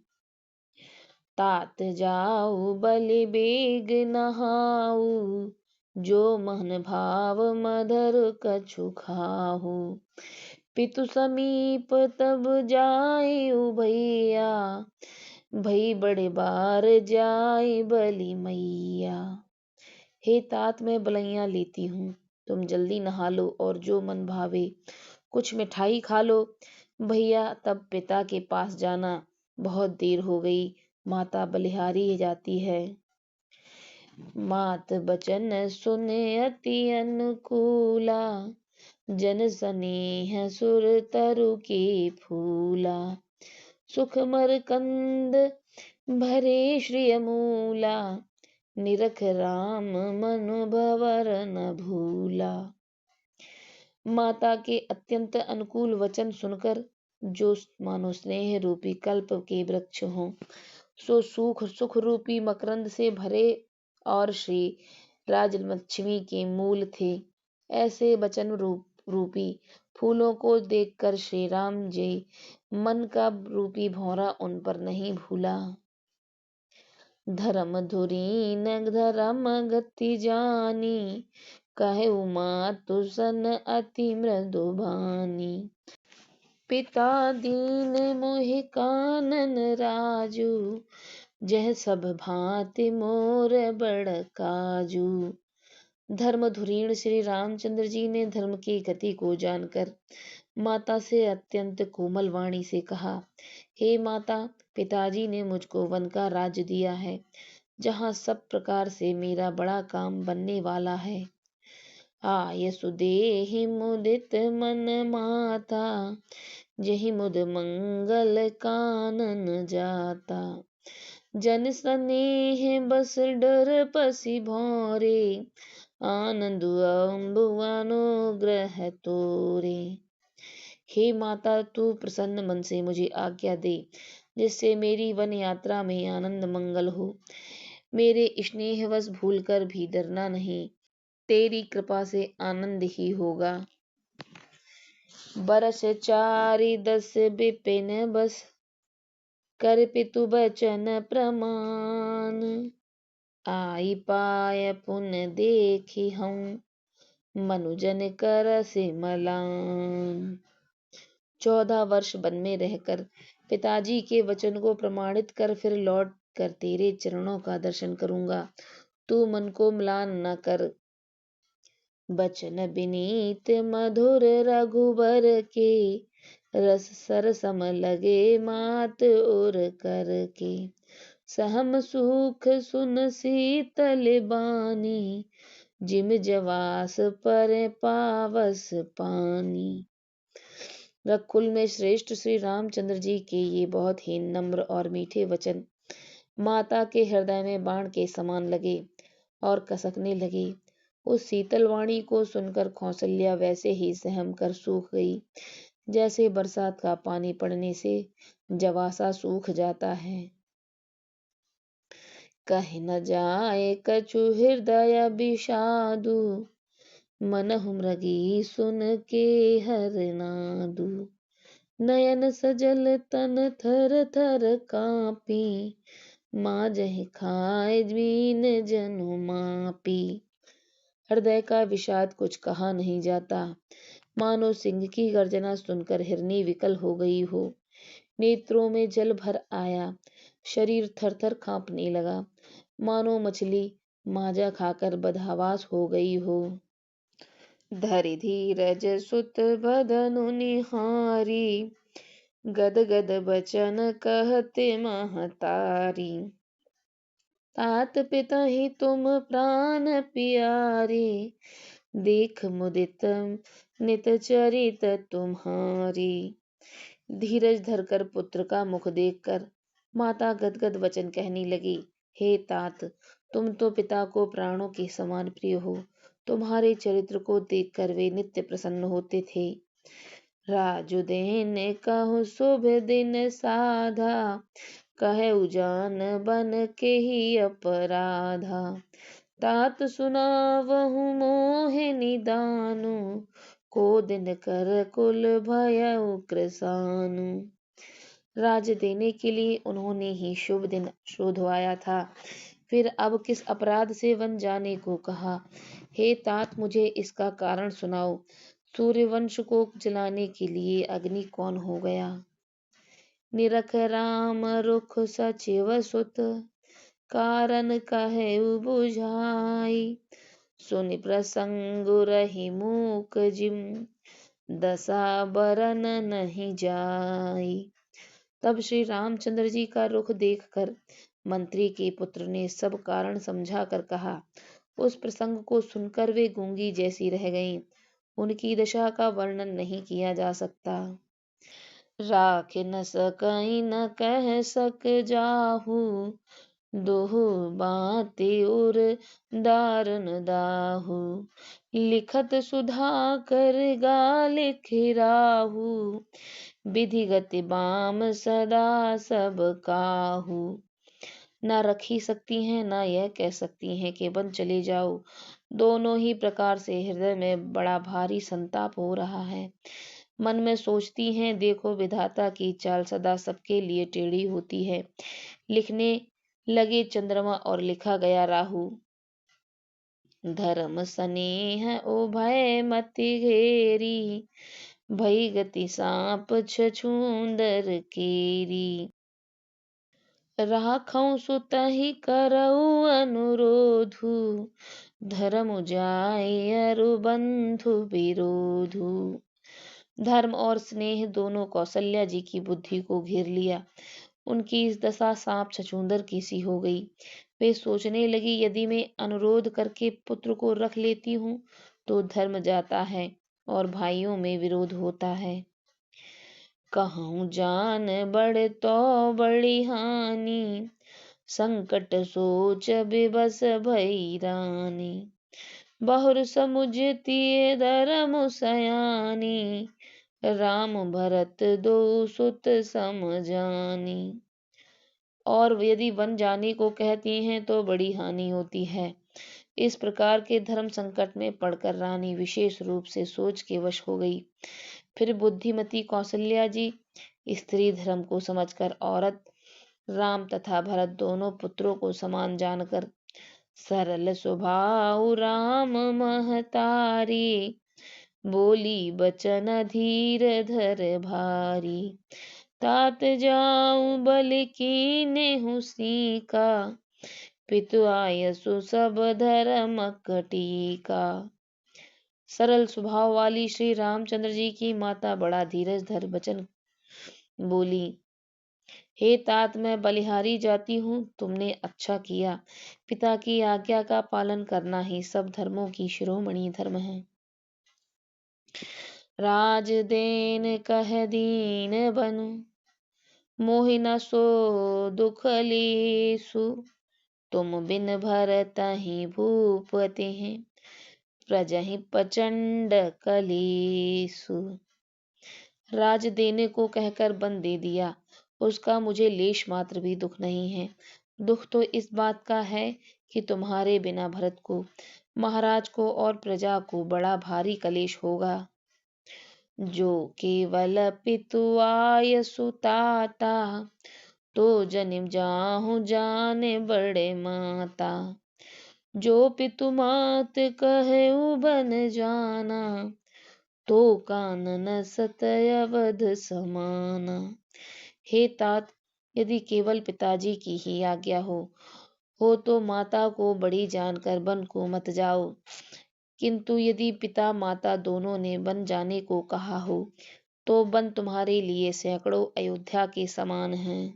तात जाऊ बलि बेग नहाऊ, जो मन भाव मधुर कछु खाहू। पितु समीप तब जाए भैया, भई बड़े बार जाए बलि मैया। हे तात, मैं बलैया लेती हूँ, तुम जल्दी नहा लो और जो मन भावे कुछ मिठाई खा लो। भैया तब पिता के पास जाना, बहुत देर हो गई, माता बलिहारी जाती है। मात बचन सुने अति अनुकूला, जन स्नेह सुर तरु के फूला। सुख मरकंद भरे श्री मूला, निरख राम मनु भवर न भूला। माता के अत्यंत अनुकूल वचन सुनकर जो मानो स्नेह रूपी कल्प के वृक्ष हों, सो सुख रूपी मकरंद से भरे और श्री राजलक्ष्मी के मूल थे, ऐसे वचन रूपी फूलों को देखकर श्री राम जी मन का रूपी भौरा उन पर नहीं भूला। धर्म धुरीन धर्म गति जानी, कहे मातु सन अति मृदु बानी। पिता दीन मोहि कानन राजू, जह सब भांति मोर बड़ काजू। धर्म धुरीण श्री रामचंद्र जी ने धर्म की गति को जानकर माता से अत्यंत कोमल वाणी से कहा, हे माता, पिताजी ने मुझको वन का राज्य दिया है, जहाँ सब प्रकार से मेरा बड़ा काम बनने वाला है। आयसु देहि मुदित मन माता, जहि मुद मंगल कानन जाता। जन स्नेह बस डर पसी भौरे, आनंद अनुग्रह तोरे। हे माता, तू प्रसन्न मन से मुझे आज्ञा दे, जिससे मेरी वन यात्रा में आनंद मंगल हो। मेरे स्नेहवश भूलकर भी डरना नहीं, तेरी कृपा से आनंद ही होगा। बरस 4 10 विपिन बस, कर पितु बचन प्रमाण। आई पाय पुन देखी हूँ, मनुजन कर से मलान। 14 वर्ष वन में रहकर पिताजी के वचन को प्रमाणित कर फिर लौट कर तेरे चरणों का दर्शन करूंगा, तू मन को म्लान न कर। बचन विनीत मधुर रघुबर के, रस सरसम लगे मात और कर के। सहम सुख सुन शीतल बानी, जिम जवास पर पावस पानी। रघुकुल में श्रेष्ठ श्री रामचंद्र जी के ये बहुत ही नम्र और मीठे वचन माता के हृदय में बाण के समान लगे और कसकने लगे। उस शीतल वाणी को सुनकर कौसल्या वैसे ही सहम कर सूख गई, जैसे बरसात का पानी पड़ने से जवासा सूख जाता है। कह न जाए कछु हृदय विषादु, मनहु मृगी सुन के हर नादु। नयन सजल तन थर थर कांपी, माजहि खाए दीन जनु मापी। हृदय का विषाद कुछ कहा नहीं जाता, मानो सिंह की गर्जना सुनकर हिरनी विकल हो गई हो। नेत्रों में जल भर आया, शरीर थर थर कांपने लगा, मानो मछली माजा खाकर बदहवास हो गई हो। धरि धीरज सुत बदनु निहारी, गद गद बचन कहते महतारी। तात पिता ही तुम प्राण प्यारे, देख मुदित नित चरित तुम्हारी। धीरज धरकर पुत्र का मुख देखकर माता गदगद वचन कहने लगी, हे तात, तुम तो पिता को प्राणों के समान प्रिय हो। तुम्हारे चरित्र को देखकर वे नित्य प्रसन्न होते थे। राजुदेन कहु शुभ दिन साधा, कहे उजान बन के ही अपराधा। तात सुनावहु मोहि निदानु, को दिन कर कुल भयउ कृसानु। राज देने के लिए उन्होंने ही शुभ दिन शोधवाया था, फिर अब किस अपराध से वन जाने को कहा। हे तात, मुझे इसका कारण सुनाओ। सूर्यवंश को जलाने के लिए अग्नि कौन हो गया। निरख राम रुख सचिव सुत, कारण कहे बुझाई। सुनि प्रसंग रही मूक जिम, दशा बरन नहीं जाई। तब श्री रामचंद्र जी का रुख देखकर मंत्री के पुत्र ने सब कारण समझा कर कहा। उस प्रसंग को सुनकर वे गूंगी जैसी रह गईं। उनकी दशा का वर्णन नहीं किया जा सकता। राख न सकई न कह सक जाहू, दोहु बाते उर दारुन दाहू। लिखत सुधा कर गाल खिराहू, विधिगति बाम सदा सब काहू। न रख ही सकती हैं न यह कह सकती हैं कि वन चले जाओ। दोनों ही प्रकार से हृदय में बड़ा भारी संताप हो रहा है। मन में सोचती हैं, देखो विधाता की चाल सदा सबके लिए टेढ़ी होती है। लिखने लगे चंद्रमा और लिखा गया राहु। धर्म स्नेह उभय मति घेरी, भई गति सांप छछूंदर केरी। राखऊं सुतहि करऊ अनुरोधु, धर्म जाय अरु बंधु विरोधु। धर्म और स्नेह दोनों कौशल्या जी की बुद्धि को घेर लिया। उनकी इस दशा सांप छछूंदर की सी हो गई। वे सोचने लगी, यदि मैं अनुरोध करके पुत्र को रख लेती हूँ तो धर्म जाता है और भाइयों में विरोध होता है। कहूँ जान बड़ तो बड़ी हानि, संकट सोच बेबस भई रानी। बहुर समुझती धर्म सयानी, राम भरत दो सुत समझानी। और यदि वन जाने को कहती हैं तो बड़ी हानि होती है। इस प्रकार के धर्म संकट में पड़कर रानी विशेष रूप से सोच के वश हो गई। फिर बुद्धिमती कौशल्या जी स्त्री धर्म को समझकर औरत राम तथा भरत दोनों पुत्रों को समान जानकर सरल स्वभाव राम महतारी, बोली बचन धीर धर भारी। तात जाऊं बल कीने हुसी का, पितु आयसु सब धर्म कटीका। सरल स्वभाव वाली श्री रामचंद्र जी की माता बड़ा धीरज धर वचन बोली। हे तात, मैं बलिहारी जाती हूँ, तुमने अच्छा किया। पिता की आज्ञा का पालन करना ही सब धर्मों की शिरोमणि धर्म है। राज देन कह दीन बनु, मोहि न सो दुख लेसु। तुम बिन भरतहि भूपति हैं, प्रजहि प्रचंड कलेसु। राज देने को कहकर बन दे दिया, उसका मुझे लेश मात्र भी दुख नहीं है। दुख तो इस बात का है कि तुम्हारे बिना भरत को, महाराज को और प्रजा को बड़ा भारी कलेश होगा। जो केवल पितु आय सुताता, तो जनिम जाहु जाने बड़े माता। जो पितु मात कहेउ बन जाना, तो कानन सत अवध समाना। हे तात, यदि केवल पिताजी की ही आज्ञा हो तो माता को बड़ी जानकर वन को मत जाओ। किंतु यदि पिता माता दोनों ने वन जाने को कहा हो तो वन तुम्हारे लिए सैकड़ों अयोध्या के समान हैं।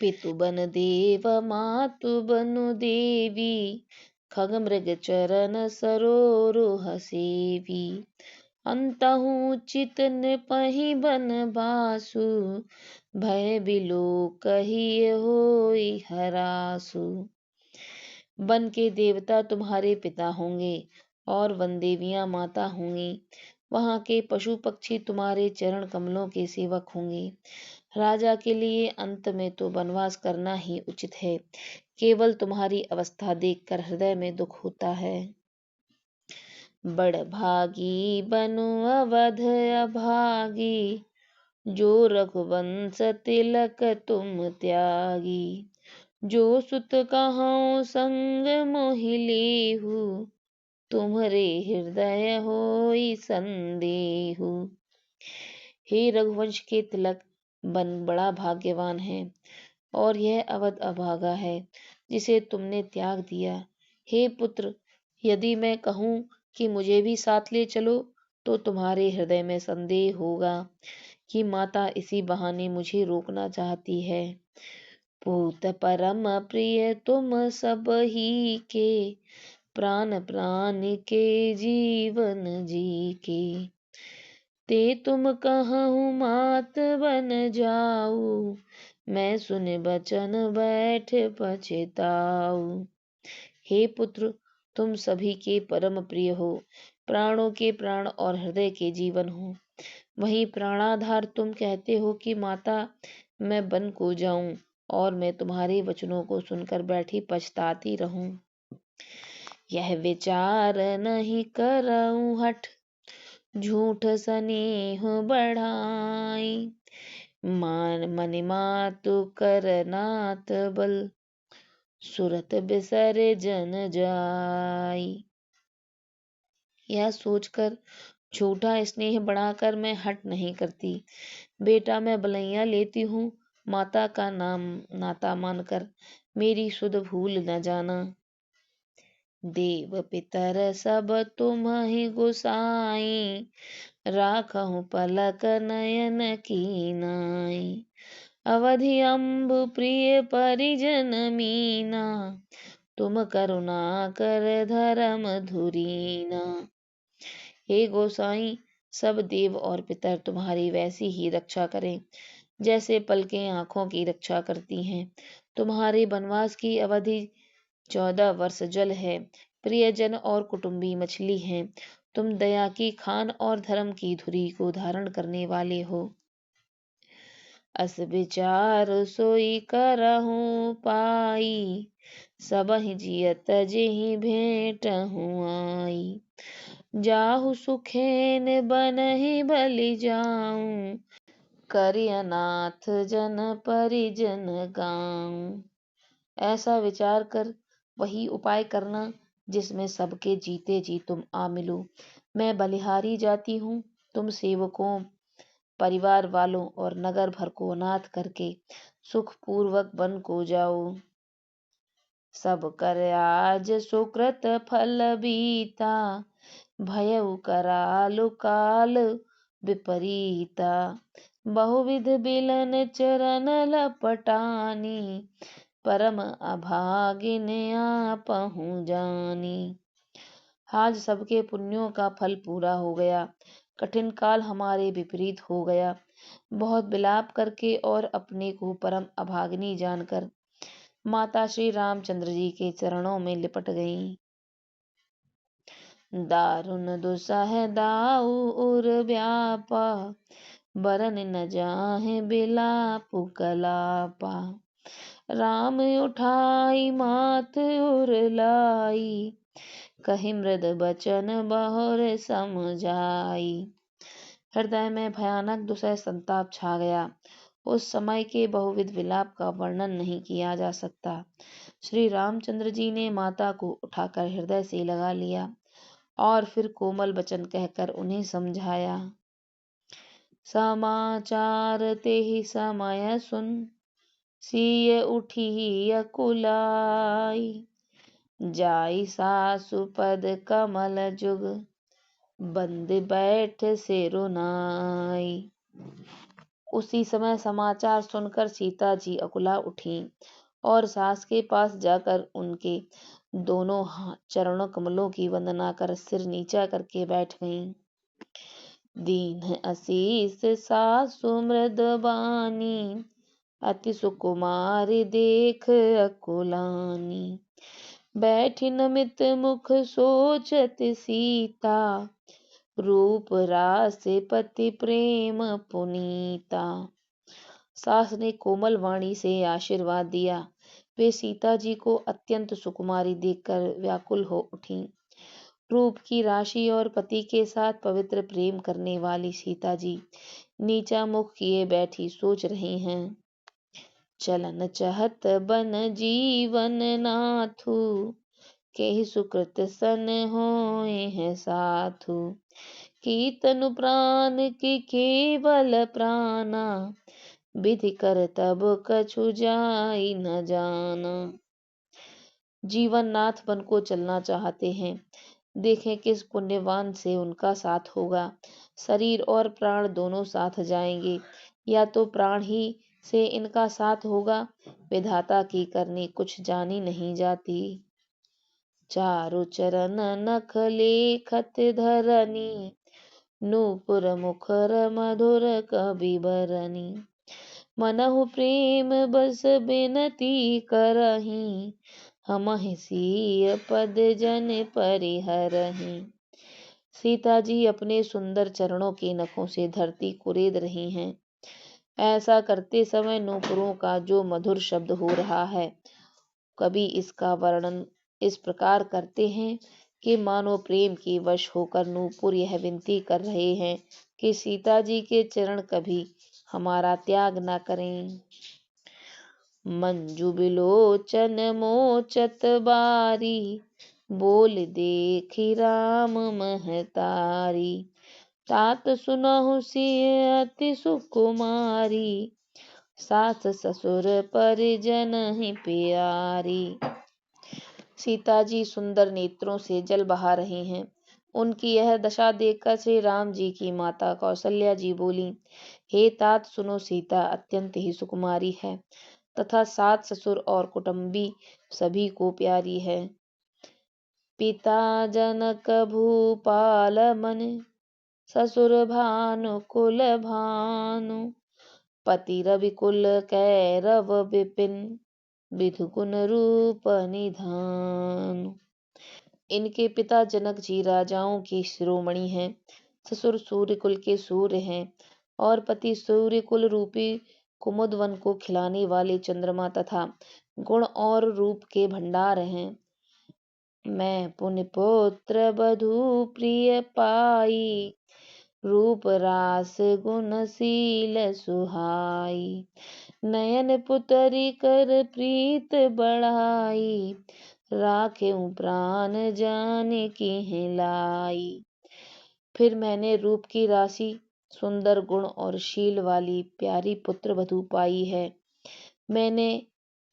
पितु बन देव मातु बनु देवी, खग मृग चरण सरोरुह सेवी। अंतहु चित नृपहि बन बासु, भय बिलो कहिए होई हरासु। वन के देवता तुम्हारे पिता होंगे और वन देवियां माता होंगी। वहाँ के पशु पक्षी तुम्हारे चरण कमलों के सेवक होंगे। राजा के लिए अंत में तो वनवास करना ही उचित है। केवल तुम्हारी अवस्था देखकर हृदय में दुख होता है। बड़ भागी बनु अवध अभागी, जो रघुवंश तिलक तुम त्यागी। जो सुत कहाऊँ संग मोहि लेहु, तुम्हरे हृदय होई संदेहु। हे रघुवंश के तिलक, बन बड़ा भाग्यवान है और यह अवध अभागा है जिसे तुमने त्याग दिया। हे पुत्र, यदि मैं कहूँ कि मुझे भी साथ ले चलो तो तुम्हारे हृदय में संदेह होगा कि माता इसी बहाने मुझे रोकना चाहती है। पूत परम प्रिय तुम सब ही के, प्राण प्राण के जीवन जी के। ते तुम कहूँ मात बन जाऊ, मैं सुन बचन बैठ पछताऊ। हे पुत्र, तुम सभी के परम प्रिय हो, प्राणों के प्राण और हृदय के जीवन हो। वहीं प्राणाधार तुम कहते हो कि माता मैं बन को जाऊं और मैं तुम्हारे वचनों को सुनकर बैठी पछताती रहूं। यह विचार नहीं करऊं हठ, झूठ स्नेह बढ़ाई। मान मन मातु कर नाथ बल, सुरत बिसर जन जाई। यह सोचकर झूठा स्नेह बढ़ाकर मैं हट नहीं करती। बेटा मैं बलैया लेती हूँ, माता का नाम नाता मानकर मेरी सुध भूल न जाना। देव पितर सब तुम ही गोसाई, राखहु पलक नयन की नाई। अवधि अम्बु प्रिय परिजन मीना, तुम करुणा कर धर्म धुरीना। हे गोसाई, सब देव और पितर तुम्हारी वैसी ही रक्षा करें जैसे पलकें आँखों की रक्षा करती हैं। तुम्हारे वनवास की अवधि 14 वर्ष जल है। प्रियजन और कुटुंबी मछली हैं। तुम दया की खान और धर्म की धुरी को धारण करने वाले हो। अस विचार सोई करहूँ पाई, सबहि जियत जेहि भेंट हूँ आई। जाहु सुखेन बनहि बलि जाऊं, करि अनाथ जन परिजन गाऊं। ऐसा विचार कर वही उपाय करना जिसमें सबके जीते जी तुम आ मिलो। मैं बलिहारी जाती हूँ, तुम सेवकों, परिवार वालों और नगर भर को अनाथ करके सुख पूर्वक वन को जाओ। सब कर आज सुकृत फल बीता, भयउ करालु काल विपरीता। बहुविध बिलन चरण लपटानी, परम अभागिन आपहु जानी। आज सबके पुण्यों का फल पूरा हो गया, कठिन काल हमारे विपरीत हो गया। बहुत विलाप करके और अपने को परम अभागिनी जानकर माता श्री रामचंद्र जी के चरणों में लिपट गईं। दारुण दुसह दाऊ उर व्यापा, बरन न जाहे बिलापु कलापा। राम उठाई माथ उर लाई, कहि मृद बचन बहुर समझाई। हृदय में भयानक दुसह संताप छा गया। उस समय के बहुविध विलाप का वर्णन नहीं किया जा सकता। श्री रामचंद्र जी ने माता को उठाकर हृदय से लगा लिया और फिर कोमल वचन कहकर उन्हें समझाया। समाचार तेहि समय सुन, सिय उठी अकुलाई। जाई सासु पद कमल जुग, बंद बैठ सिरुनाई। उसी समय समाचार सुनकर सीता जी अकुला उठी और सास के पास जाकर उनके दोनों चरणों कमलों की वंदना कर सिर नीचा करके बैठ गईं। दीन आशीष सासु मृदबानी, अति सुकुमारी देख अकुलानी। बैठी नमित मुख सोचत सीता, रूप रास पति प्रेम पुनीता। सास ने कोमल वाणी से आशीर्वाद दिया। वे सीता जी को अत्यंत सुकुमारी देखकर व्याकुल हो उठी। रूप की राशि और पति के साथ पवित्र प्रेम करने वाली सीता जी नीचा मुख किए बैठी सोच रही हैं। चलन चहत बन जीवन नाथु, केहि सुकृत सन होए हैं साथु। की तनु प्राण की केवल प्राणा, विधि कर तब कछु जाई न जाना। जीवन नाथ बन को चलना चाहते हैं, देखें किस पुण्यवान से उनका साथ होगा। शरीर और प्राण दोनों साथ जाएंगे, या तो प्राण ही से इनका साथ होगा। विधाता की करनी कुछ जानी नहीं जाती। चारु चरण नख लेखत धरनी, नूपुर मुखर मधुर कविबरनी। मनहु प्रेम बस बिनती करही, हमहि सिय पद जन परिहरही। सीता जी अपने सुंदर चरणों के नखों से धरती कुरेद रही हैं। ऐसा करते समय नूपुरों का जो मधुर शब्द हो रहा है, कवि इसका वर्णन इस प्रकार करते हैं कि मानो प्रेम के वश होकर नूपुर यह विनती कर रहे हैं कि सीता जी के चरण कभी हमारा त्याग न करें। मंजू बिलोचन मोचत बारी, बोल देखी राम महतारी। तात सुनहु सिय अति सुकुमारी, सास ससुर परिजन ही प्यारी। सीता जी सुंदर नेत्रों से जल बहा रही हैं। उनकी यह दशा देखकर श्री राम जी की माता कौशल्या जी बोली, हे तात सुनो, सीता अत्यंत ही सुकुमारी है तथा सास ससुर और कुटुंबी सभी को प्यारी है। पिता जनक भूपाल मन, ससुर भानु कुल भानु। पति रविकुल कैरव विपिन, विधु गुण रूप निधान। इनके पिता जनक जी राजाओं की शिरोमणि हैं, ससुर सूर्य कुल के सूर्य हैं और पति सूर्य कुल रूपी कुमुद वन को खिलाने वाले चंद्रमा तथा गुण और रूप के भंडार हैं। मैं पुण्य पुत्र बधू प्रिय पाई, रूप रास गुणशील सुहाई। नयन पुतरी कर प्रीत बढ़ाई, राखें प्राण जाने की लाई। फिर मैंने रूप की राशि, सुंदर गुण और शील वाली प्यारी पुत्र वधू पाई है। मैंने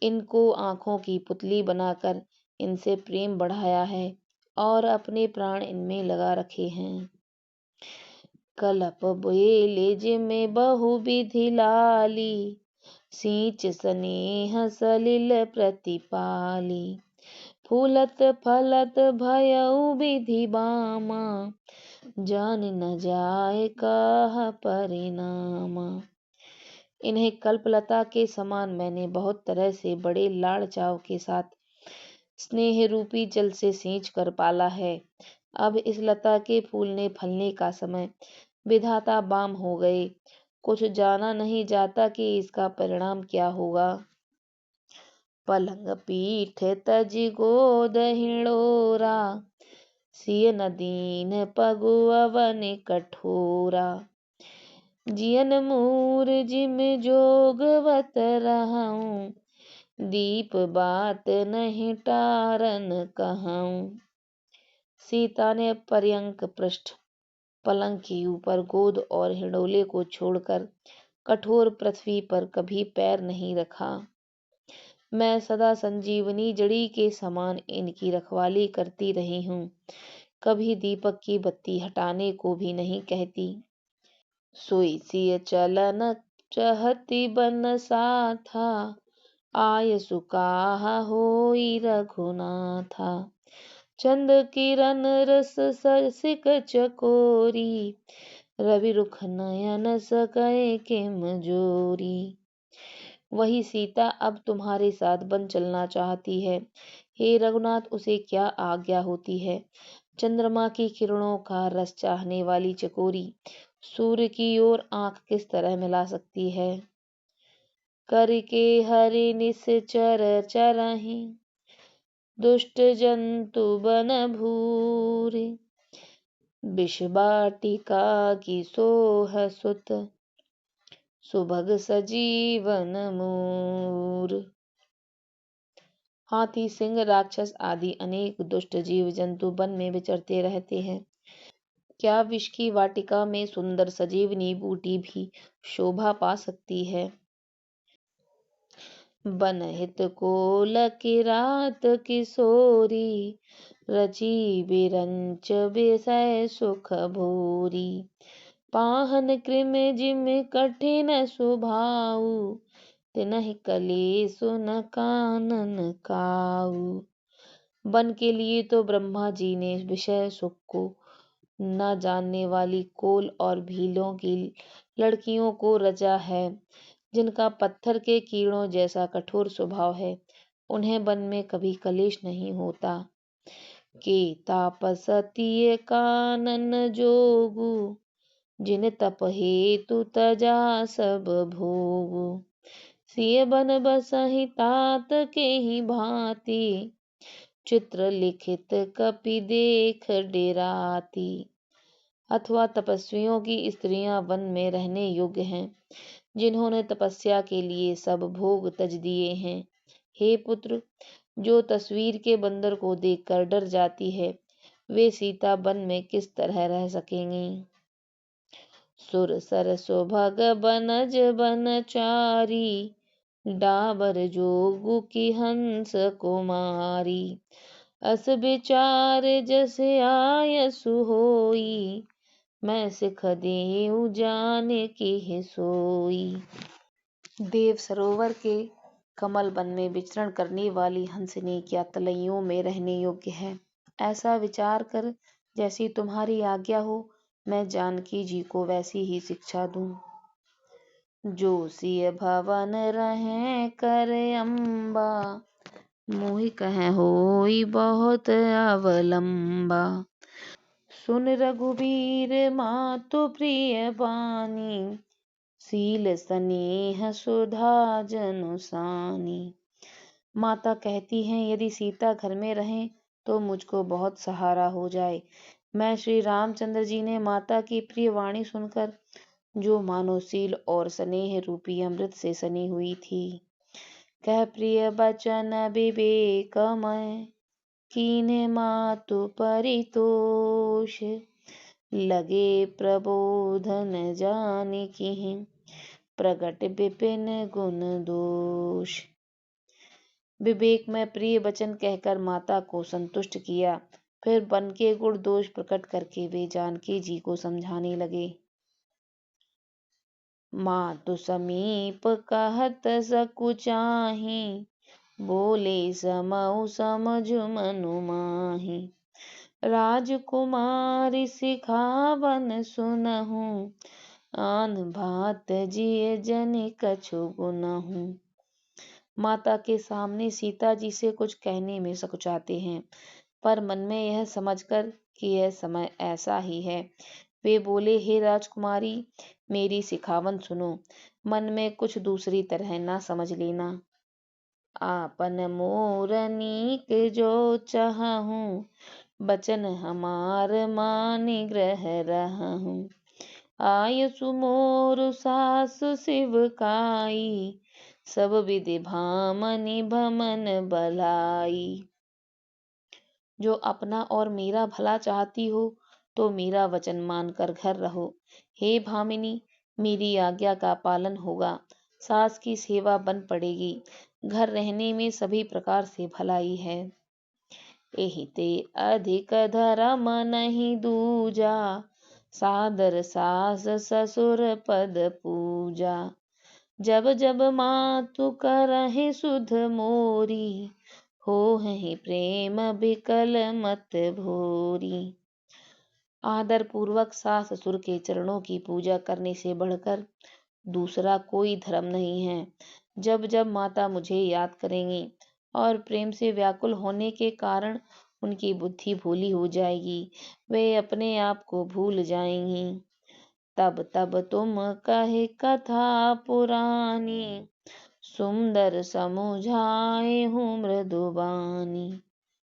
इनको आँखों की पुतली बनाकर इनसे प्रेम बढ़ाया है और अपने प्राण इनमें लगा रखे हैं। कलप बेले जिमें बहु विधि लाली, सींच स्नेह सलिल प्रतिपाली। फूलत फलत भयउ विधि बामा, जान न जाए काह परिणामा। इन्हें कल्पलता के समान मैंने बहुत तरह से बड़े लाड़ चाव के साथ स्नेह रूपी जल से सींच कर पाला है। अब इस लता के फूलने फलने का समय विधाता बाम हो गए। कुछ जाना नहीं जाता कि इसका परिणाम क्या होगा। पलंग पीठ तज गोद हिड़ोरा, सिय न दीन पगु अवन कठोरा। जियन मूर जिम जोगवत रहूं, दीप बात नहीं टारन कहूं। सीता ने पर्यंक पृष्ठ पलंग के ऊपर गोद और हिडोले को छोड़कर कठोर पृथ्वी पर कभी पैर नहीं रखा। मैं सदा संजीवनी जड़ी के समान इनकी रखवाली करती रही हूँ, कभी दीपक की बत्ती हटाने को भी नहीं कहती। सोई सिय चलन चहति बन साथा, आय सुकाहा होई रघुनाथा। चंद किरण रस सिक चकोरी, रवि रुख नयन सकय किम जोरी। वही सीता अब तुम्हारे साथ वन चलना चाहती है। हे रघुनाथ, उसे क्या आज्ञा होती है। चंद्रमा की किरणों का रस चाहने वाली चकोरी सूर्य की ओर आंख किस तरह मिला सकती है। करके हरि निश्चर चरहि, दुष्ट जंतु बन भूरि। विष बाटिका की सोह सुत, सुभग सजीवन मूर। हाथी, सिंह, राक्षस आदि अनेक दुष्ट जीव जंतु वन में विचरते रहते हैं। क्या विष की वाटिका में सुंदर सजीवनी बूटी भी शोभा पा सकती है। बनहित कोल किरात किशोरी, रची बिरंच विषय सुख भोरी। पाहन कृम जिम कठिन स्वभाव, तिनहि कलेसु न कानन काऊ। वन के लिए तो ब्रह्मा जी ने विषय सुख को न जानने वाली कोल और भीलों की लड़कियों को रचा है, जिनका पत्थर के कीड़ों जैसा कठोर स्वभाव है। उन्हें वन में कभी कलेश नहीं होता। के तापसतीय कानन जोगु, जिन तप हेतु तजा सब भोगु। सिय बन बसहि तात के ही भांति, चित्र लिखित कपि देख डेराती। अथवा तपस्वियों की स्त्रियां वन में रहने योग्य हैं, जिन्होंने तपस्या के लिए सब भोग तज दिए हैं। हे पुत्र, जो तस्वीर के बंदर को देखकर डर जाती है, वे सीता वन में किस तरह रह सकेंगी। सुर सर सुभग बनज बनचारी, डाबर जोगु की हंस कुमारी। अस विचार जस आयसु होई, मैं सिख देऊ जाने की सोई। देव सरोवर के कमल वन में विचरण करने वाली हंसनी क्या तलैयों में रहने योग्य है। ऐसा विचार कर जैसी तुम्हारी आज्ञा हो, मैं जानकी जी को वैसी ही शिक्षा दूं। जो सिय भवन रहें कर अम्बा, मोहि कह होई बहुत अवलंबा। सुन रघुबीर मातु प्रिय बानी, सील स्नेह सुधा जनुसानी। माता कहती हैं, यदि सीता घर में रहें तो मुझको बहुत सहारा हो जाए। मैं श्री रामचंद्र जी ने माता की प्रिय वाणी सुनकर, जो मानोशील और स्नेह रूपी अमृत से सनी हुई थी, कह प्रिय बचन विवेकमय, कीने मातु परितोष। लगे प्रबोधन जानकी, प्रगट विपिन गुण दोष। विवेक में प्रिय वचन कहकर माता को संतुष्ट किया। फिर वन के गुण दोष प्रकट करके वे जानकी जी को समझाने लगे। मातु समीप कहत सकुचाही, बोले समऊ समझु मनु माही। राजकुमारी सिखावन सुनहु, आन भात जिय जनि कछु गुनहु। माता के सामने सीता जी से कुछ कहने में सकुचाते हैं, पर मन में यह समझकर कि यह समय ऐसा ही है, वे बोले, हे राजकुमारी, मेरी सिखावन सुनो, मन में कुछ दूसरी तरह ना समझ लेना। आपन मोरनीक जो चाहूं, बचन हमार मानि ग्रह रहूं। आयसु मोर सासु शिवकाई, सब विधि भामनि भमन भलाई। जो अपना और मेरा भला चाहती हो, तो मेरा वचन मानकर घर रहो। हे भामिनी, मेरी आज्ञा का पालन होगा, सास की सेवा बन पड़ेगी, घर रहने में सभी प्रकार से भलाई है। एहि ते अधिक धर्म नहीं दूजा, सादर सास ससुर पद पूजा। जब जब मातु करहि सुध मोरी, होहि प्रेम बिकल मत भोरी। आदर पूर्वक सास ससुर के चरणों की पूजा करने से बढ़कर दूसरा कोई धर्म नहीं है। जब जब माता मुझे याद करेंगी और प्रेम से व्याकुल होने के कारण उनकी बुद्धि भूली हो जाएगी, वे अपने आप को भूल जाएंगी। तब तब तुम कहे कथा पुरानी, सुंदर समुझाए हूँ मृदुबानी।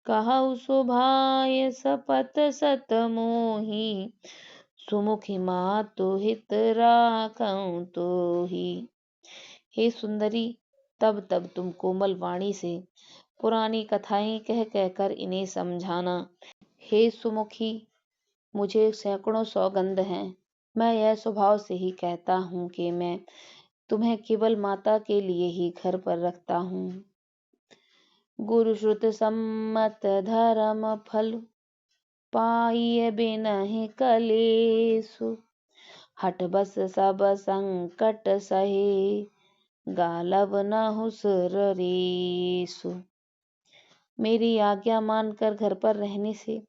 कहु सुभाय सपत सत मोही, सुमुखी मातु हित राखऊं तोही। हे सुंदरी, तब तब तुम कोमल वाणी से पुरानी कथाएं कह कहकर इन्हें समझाना। हे सुमुखी, मुझे सैकड़ों सौगंध हैं। मैं यह स्वभाव से ही कहता हूँ कि मैं तुम्हें केवल माता के लिए ही घर पर रखता हूँ। गुरु श्रुत सम्मत धर्म फल, पाइय बिनहि कलेसु। हठ बस सब संकट सहे, गालव न हुसर रेसु। मेरी आज्ञा मानकर घर पर रहने से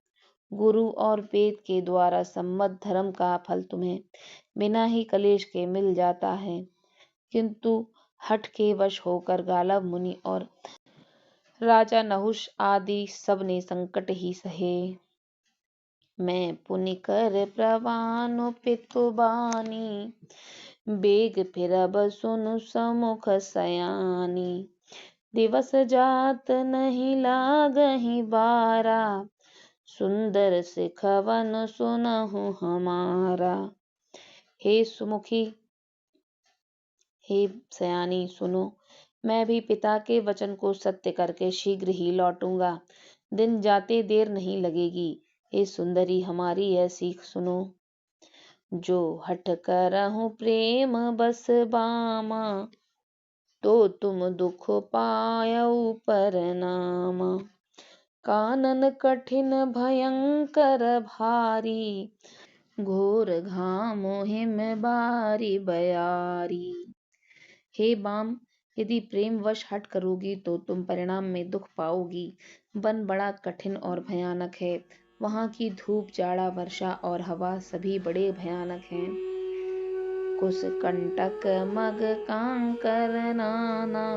गुरु और वेद के द्वारा सम्मत धर्म का फल तुम्हें बिना ही कलेश के मिल जाता है, किंतु हठ के वश होकर गालव मुनि और राजा नहुष आदि सब ने संकट ही सहे। मैं पुनि कर प्रवान पितु बानी, बेग फिरब सुनु समुख सयानी। दिवस जात नहीं लागहि बारा, सुंदर सिखवन सुनहु हमारा। हे सुमुखी, हे सयानी, सुनो, मैं भी पिता के वचन को सत्य करके शीघ्र ही लौटूंगा। दिन जाते देर नहीं लगेगी। हे सुंदरी, हमारी यह सीख सुनो। जो हठ करहु प्रेम बस बामा, तो तुम दुख पायऊ परनामा। कानन कठिन भयंकर भारी, घोर घामो हिम बारी बयारी। हे बाम, यदि प्रेम वश हट करोगी तो तुम परिणाम में दुख पाओगी। वन बड़ा कठिन और भयानक है। वहाँ की धूप, जाड़ा, वर्षा और हवा सभी बड़े भयानक हैं। कुश कंटक मग कांकर नाना,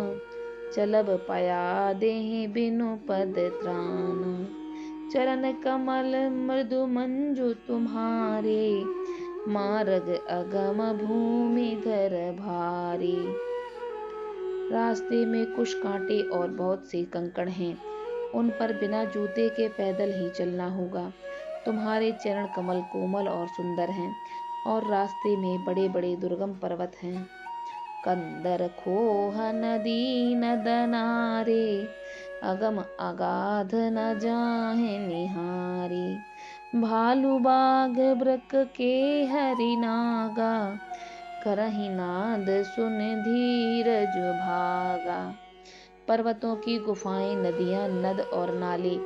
चलब पया देहि बिनु पद त्राना। चरण कमल मृदु मंजु तुम्हारे, मार्ग अगम भूमि धर भारी। रास्ते में कुछ कांटे और बहुत से कंकड़ हैं, उन पर बिना जूते के पैदल ही चलना होगा। तुम्हारे चरण कमल कोमल और सुंदर हैं और रास्ते में बड़े बड़े दुर्गम पर्वत हैं। कंदर खोह नदी नदनारे, अगम अगाध न जाहे निहारी। भालू बाघ वृक के हरि नागा, करहि नाद सुन धीरज भागा। पर्वतों की गुफाएं, नदियां, नद और नाले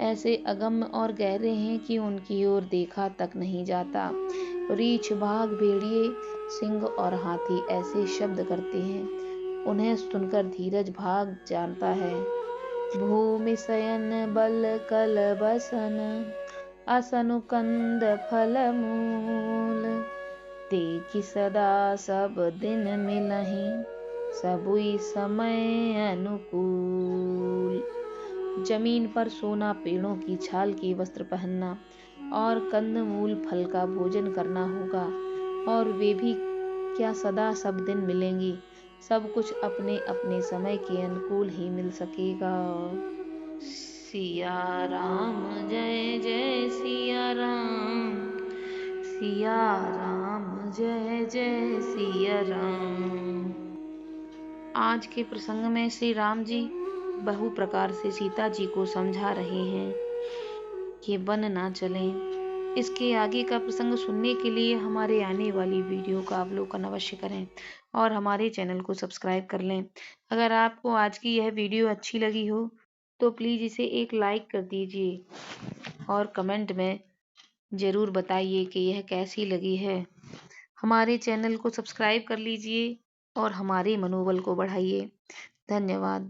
ऐसे अगम्य और गहरे हैं कि उनकी ओर देखा तक नहीं जाता। रीछ, बाघ, भेड़िए, सिंह और हाथी ऐसे शब्द करते हैं, उन्हें सुनकर धीरज भाग जानता है। भूमि शयन बल कल बसन, असनु कंद फल मूल। देखी सदा सब दिन मिलहि, सबुई समय अनुकूल। जमीन पर सोना, पेड़ों की छाल के वस्त्र पहनना और कंदमूल फल का भोजन करना होगा, और वे भी क्या सदा सब दिन मिलेंगे। सब कुछ अपने अपने समय के अनुकूल ही मिल सकेगा। सिया राम जय जय सिया राम, सिया राम जय जय सिया राम। आज के प्रसंग में श्री राम जी बहु प्रकार से सीता जी को समझा रहे हैं कि वन ना चलें। इसके आगे का प्रसंग सुनने के लिए हमारे आने वाली वीडियो का अवलोकन अवश्य करें और हमारे चैनल को सब्सक्राइब कर लें। अगर आपको आज की यह वीडियो अच्छी लगी हो तो प्लीज़ इसे एक लाइक कर दीजिए और कमेंट में ज़रूर बताइए कि यह कैसी लगी है। हमारे चैनल को सब्सक्राइब कर लीजिए और हमारे मनोबल को बढ़ाइए। धन्यवाद।